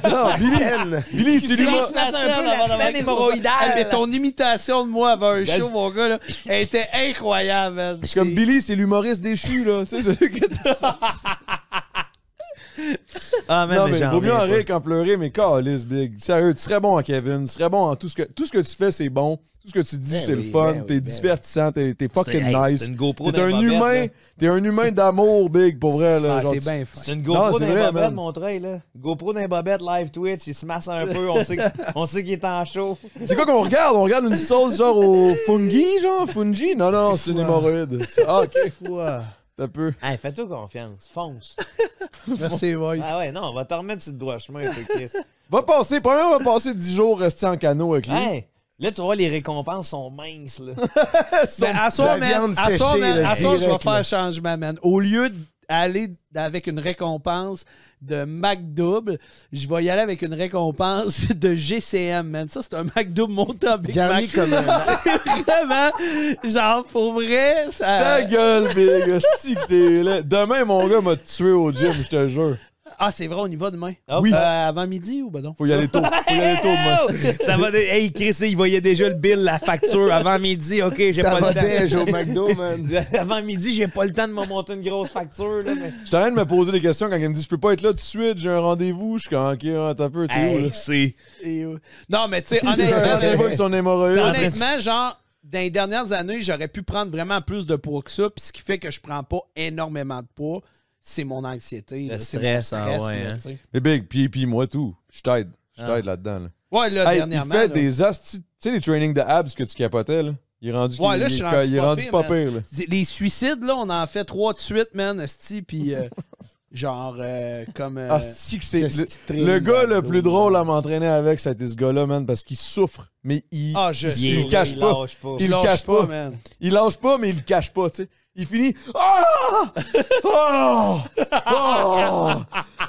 Non, Billy, c'est lui. Il se masse un peu la scène hémorroïdale. Mais ton imitation de moi avant un show, mon gars, là, elle était incroyable, man. Je suis comme Billy, c'est l'humoriste déchu, là. Tu sais, celui que Ah, man, non, mais j'en vaut mieux en reviens rire qu'en pleurer, mais calisse, Big. Sérieux, tu serais bon à Kevin. Tu serais bon en tout ce que tu fais, c'est bon. Tout ce que tu dis, Ben c'est le oui, fun. ben T'es oui, divertissant, t'es fucking Hey, nice. c'est une GoPro T'es dans un les bobettes, humain. là. T'es un humain d'amour, Big, pour vrai, là. Ah, Genre, c'est tu- bien fait. C'est une Non, GoPro c'est dans les vrai, bobettes, man. Montreuil, là. GoPro dans les bobettes, live Twitch, il se masse un peu, on sait qu'il est en show. C'est quoi qu'on regarde? On regarde une sauce genre au fungi, genre? Fungi? Non, c'est une hémorroïde. Ah, ok. T'as peu. Hey, fais-toi confiance, fonce. Merci, boy. Ah ouais, non, on va te remettre sur le droit chemin, fait Chris. Premièrement, on va passer 10 jours restés en canot avec lui. Hey, là, tu vois, les récompenses sont minces, là. Mais à soir, la viande man, à soir, séchée, man, là, à soir, je vais direct, faire là. un changement, man. Au lieu d'aller avec une récompense de McDouble, je vais y aller avec une récompense de GCM, man. Ça, c'est un McDouble monté en Big Garni Mac. comme un... Vraiment, genre, pour vrai, ça... Ta gueule, Big. Si que t'es là. Demain, mon gars m'a tué au gym, je te jure. Ah, c'est vrai, on y va demain. Oui. Avant midi ou ben non? Faut y aller tôt. demain. Ça va. Hey, Chris, il voyait déjà le bill, la facture avant midi. OK, j'ai Ça pas va le temps. déjà au McDo, man. Avant midi, j'ai pas le temps de me monter une grosse facture. Là, mais... Je t'arrête de me poser des questions quand il me dit je peux pas être là tout de suite, j'ai un rendez-vous. Je suis comme, ok, t'as un peu, t'es où, là? Hey, c'est... Non, mais tu sais, J'ai un honnêtement, rendez-vous avec son hémorroïde. honnêtement, genre, dans les dernières années, j'aurais pu prendre vraiment plus de poids que ça. Puis ce qui fait que je prends pas énormément de poids, c'est mon anxiété. Le là, c'est stress, mon ah ouais, là, hein. tu sais. Mais Big, puis moi, tout. Je t'aide. Je t'aide là-dedans. Là. Ouais, là, Hey, il dernièrement. fait là. des astis. Tu sais, les trainings de abs que tu capotais, là. Il est rendu, Ouais, là, je suis rendu il est pas rendu pire, pas man. pire, là. Les suicides, là, on en fait 3 de suite, man, esti, puis genre, comme... Asti que c'est. ce petit Le training gars le d'abdos, plus drôle man. à m'entraîner avec, ça a été ce gars-là, man, parce qu'il souffre, mais il. Ah, je il sais. le cache pas. lâche pas. Il le cache pas. man. Il lâche pas, mais il le cache pas, tu sais. Il finit. Ah! Oh! Oh!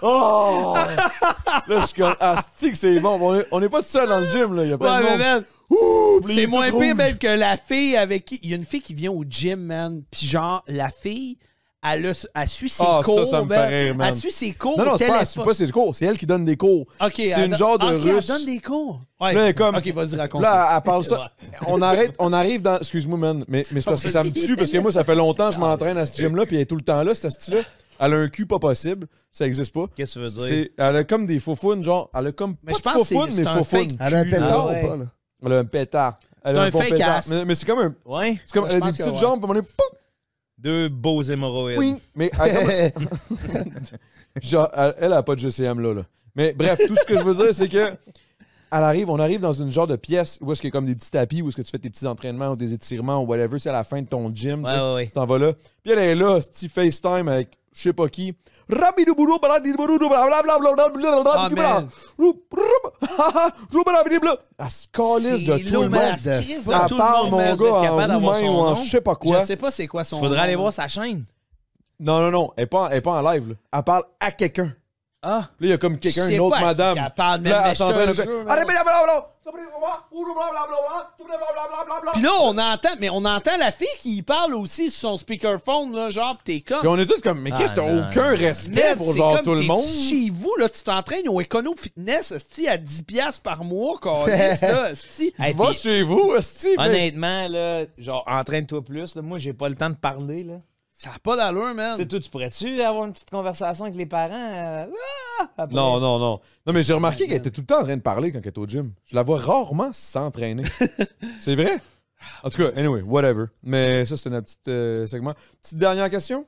Oh! Là, je suis comme, asti que c'est bon. On n'est pas tout seul dans le gym, là. Il y a plein de monde. man. Ouh, puis il C'est est moins tout pire rouge. même que la fille avec qui. Il y a une fille qui vient au gym, man. Puis genre, la fille, elle suit ses cours. Ça me fait man. rire, man. Elle suit ses cours. Non, c'est pas, elle c'est pas ses cours. C'est elle qui donne des cours. Ok, c'est une genre de russe. Elle donne des cours. Ouais. Là, elle est comme- Ok, vas-y, raconte. Là, elle parle ça. On arrive dans. Excuse-moi, man. Mais c'est parce que ça me tue. Parce que moi, ça fait longtemps que je m'entraîne à ce gym-là. Puis elle est tout le temps là, cette style-là. Elle a un cul pas possible. Ça existe pas. Qu'est-ce que tu veux dire? Elle a comme des faufounes, genre. Elle a comme Mais pas je de pense que faufounes, c'est mais un faufounes. fake. Elle a un pétard ouais. ou pas, là? Elle a un pétard. Elle C'est a un bon fake pétard. ass. Mais c'est comme un. Ouais. C'est comme. Moi, Elle je a des pense que petites ouais. jambes. Puis on est. Pouf! Deux beaux hémorroïdes. Oui. Mais elle, genre, elle a pas de GCM là. Mais bref, tout ce que je veux dire, c'est que. On arrive dans une genre de pièce où est-ce qu'il y a comme des petits tapis, où est-ce que tu fais tes petits entraînements ou des étirements ou whatever, c'est à la fin de ton gym. tu sais. Ouais. Tu t'en vas là. Puis elle est là, petit FaceTime avec je sais pas qui. Ah, man. Elle se calisse de C'est tout lourd, le man. monde. Elle se crisse de Elle tout le parle, monde, mon man. Vous êtes gars, capable en d'avoir roumain son ou en nom? je sais pas quoi. Je sais pas c'est quoi son. Faudrait aller nom. voir sa chaîne. Non. Elle est pas en live. Là. Elle parle à quelqu'un. Ah. Là, il y a comme quelqu'un, Je sais une autre pas à qui madame. qu'elle parle, Là, mais elle je s'entraîne te de- jure, man. Puis là, on entend la fille qui parle aussi sur son speakerphone, là, genre, pis t'es comme. Puis on est tous comme, mais qu'est-ce que t'as non, aucun non. respect Man, pour c'est genre comme tout le t'es monde? chez vous, là, tu t'entraînes au Econo Fitness, esti, à 10$ par mois, câlisse, là, esti. Hey, Va puis, chez vous, hostie. honnêtement, là, genre, entraîne-toi plus. Là. Moi, j'ai pas le temps de parler. Là. Ça a pas d'allure, man. Tu sais, toi, tu pourrais-tu avoir une petite conversation avec les parents? Après? Non. Non, mais j'ai remarqué qu'elle était tout le temps en train de parler quand elle était au gym. Je la vois rarement s'entraîner. C'est vrai? En tout cas, anyway, whatever. Mais ça, c'était notre petit segment. Petite dernière question.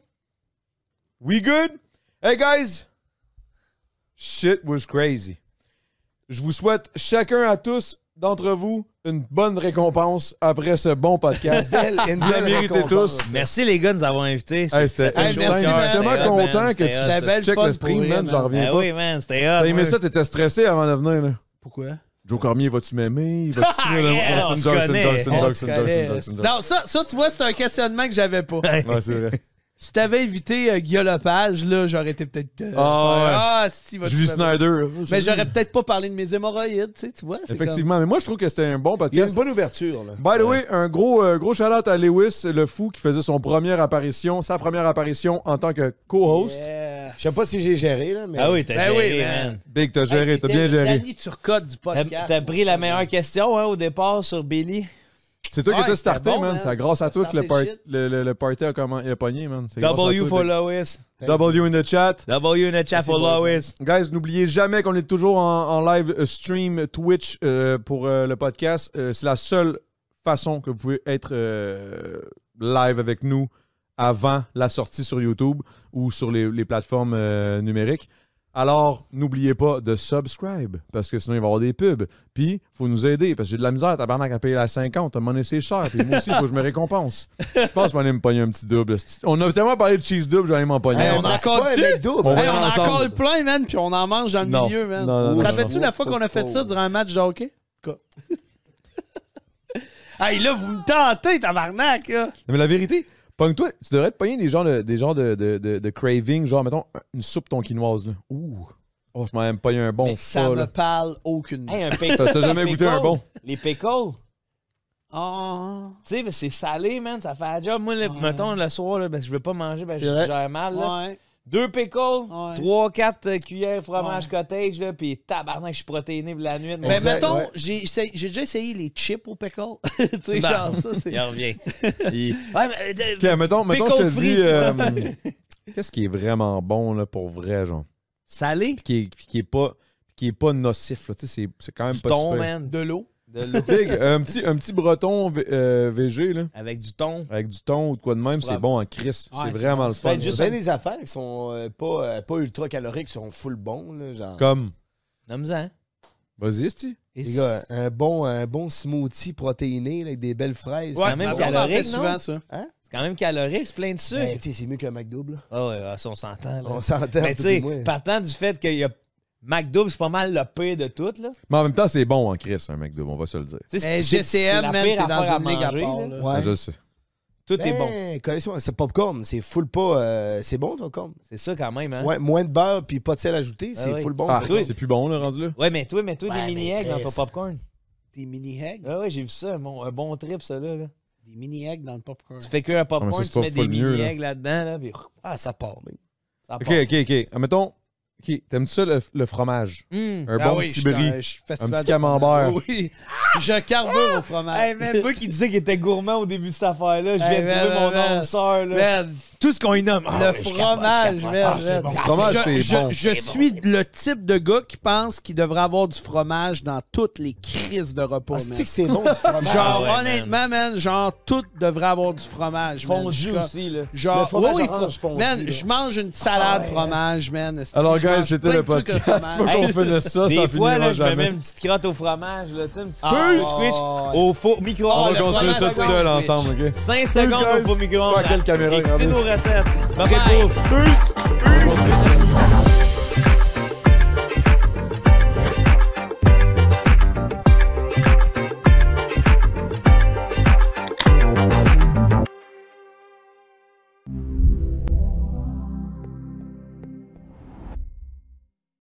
We good? Hey, guys! Shit was crazy. Je vous souhaite chacun à tous d'entre vous une bonne récompense après ce bon podcast. Une Vous la belle méritez récompense. tous. Merci les gars de nous avoir invités. Hey, c'était Hey, insane. merci, Je man. suis tellement C'était hot, content man. que tu C'était hot. belle checkes fun le stream, pour man. elle, J'en man. reviens Ah pas. oui, man, c'était hot. T'as aimé ouais. ça? T'étais stressé avant de venir, là? Pourquoi? Joe Cormier, vas-tu m'aimer? Vas-tu Yeah, on se connaît. C'est une joke. Non, ça, tu vois, c'est un questionnement que j'avais pas. Ouais, c'est vrai. Si t'avais invité Guillaume Lepage, là, j'aurais été peut-être. Si, va Julie Snyder. Mais j'aurais peut-être pas parlé de mes hémorroïdes, tu vois. c'est Effectivement, mais moi, je trouve que c'était un bon Il y a une podcast. bonne ouverture, là. By the way, un gros shout-out à Lewis, le fou, qui faisait sa première apparition en tant que co-host. Yeah. Je sais pas si j'ai géré, là, mais... Ah oui, t'as Ben géré, oui, man. man. Big, t'as géré, t'as bien géré. Danny Turcotte du podcast. T'as pris la meilleure question hein, au départ sur Billy. C'est toi qui Ouais, t'as starté, c'était bon, man. man. C'est grâce à toi que Starté le party a pogné, man. C'est grâce à W toi, for Big. Lois. W in the chat. W in the chat for Lois. Guys, n'oubliez jamais qu'on est toujours en live stream Twitch pour le podcast. C'est la seule façon que vous pouvez être live avec nous avant la sortie sur YouTube ou sur les plateformes numériques. Alors, n'oubliez pas de subscribe, parce que sinon, il va y avoir des pubs. Puis, il faut nous aider, parce que j'ai de la misère, tabarnak, à payer la 50. À un moment donné, c'est cher. Puis moi aussi, il faut que je me récompense. Je pense que je vais aller me pogner un petit double. On a tellement parlé de cheese double, je vais aller m'en pogner. Hey, on a encore pas un dessus? mec double. On Hey, va on a ensemble. encore le plein, man, puis on en mange dans le Non. milieu, man. Non, Te non, rappelles-tu non. la fois qu'on a fait ça durant un match de hockey? Hey, là, vous me tentez, tabarnak, là. Mais la vérité, pogne-toi, tu devrais te pogner des genres de craving, genre, mettons, une soupe tonkinoise, là. Ouh. Oh, je m'en aime pas un bon. Mais ça me parle aucunement. Hey, un T'as jamais goûté un bon? Les pickles. Ah. Tu sais, c'est salé, man, ça fait la job. Moi, mettons, le soir, là, ben, je veux pas manger, ben, C'est vrai. j'ai mal. Là. Ouais. 2 pickles, Ouais. 3-4 cuillères fromage cottage, là, puis tabarnak, je suis protéiné pour la nuit. Mais Exact, mettons, ouais. j'ai déjà essayé les chips au pickle. Tu sais, Ben, genre ça, c'est. Il revient. Ouais, mais, Ok, mettons, je pickle te free. dis, qu'est-ce qui est vraiment bon, là, pour vrai, genre? salé, Qui est pas nocif, là. Tu sais, c'est quand même du pas thon, super. man. De l'eau. De l'eau. Big, un petit breton VG, là, Avec du thon. avec du thon ou de quoi de même, Tu c'est prends- bon en crise. Ouais, c'est c'est vraiment bon. le fun. Faites juste ça. Bien des affaires qui sont pas ultra caloriques, qui sont full bons, là, genre. Comme, Nomme-en. vas-y, esti. Les gars, un bon smoothie protéiné là, avec des belles fraises. quand même on en calorique, fait souvent, non? ça. C'est quand même calorique, c'est plein de sucre. Ben, tu sais, c'est mieux qu'un McDouble. là. Ah ouais, ça, on s'entend. Là. On s'entend. Mais tu tout sais, du moins. partant du fait qu'il y a McDouble, c'est pas mal le pire de tout, là. Mais en même temps, c'est bon en crise, un McDo, on va se le dire. Tu sais, Mais c'est GCM, la man, pire t'es dans affaire à une ligue à manger, part, là. là. Ouais. Je le sais. Tout est bon. Collection, c'est popcorn. C'est full pas. C'est bon, le popcorn. C'est ça quand même, hein? Ouais, moins de beurre puis pas de sel ajouté. C'est ouais. full bon. Ah, c'est plus bon, là, rendu là. Ouais, mais toi, des Ouais, mini-eggs mais dans ton Chris. popcorn. Des mini-eggs? Ah ouais, j'ai vu ça, un bon trip, ça, là. Des mini-eggs dans le popcorn. Tu fais qu'un popcorn, Ah, mais ça, c'est tu mets pas des full mieux, là. mini-eggs là-dedans, là, puis Ah, ça part, même. ça Ok, part. ok. Admettons, ok, t'aimes-tu ça, le fromage? Un Ah bon oui, petit je suis brie. je suis festival Un petit de fromage. camembert. Oui, je carbure au fromage. Hey, man, moi qui disais qu'il était gourmand au début de cette affaire-là, je Hey, viens de trouver man, mon man. nom sœur, là. Man, Tout ce qu'on y nomme. le fromage, man. Ah, c'est bon. Le fromage, c'est bon. Je suis le type de gars qui pense qu'il devrait avoir du fromage dans toutes les crises de repas, Ah, man. c'est que c'est bon, le fromage. Genre, ouais, honnêtement, man, genre, tout devrait avoir du fromage, man. Fondu Je suis aussi, là. Genre, Le fromage oui, orange fondu, man, là. je mange une salade Ah ouais, fromage, man. Alors, Je mange guys, c'était plein le de trucs au podcast. Faut fromage. qu'on finisse ça, Des ça fois, finira là, je me mets jamais. une petite crotte au fromage, là, tu sais, une petite Ah, switch ouais. au four micro-ondes. On va le construire fromage ça tout à seul gauche, ensemble, ok? 5 secondes au guys. four micro-ondes. Pas à quelle caméra, Écoutez regardez. nos recettes. Bye Ok, bye. pouf. Peace!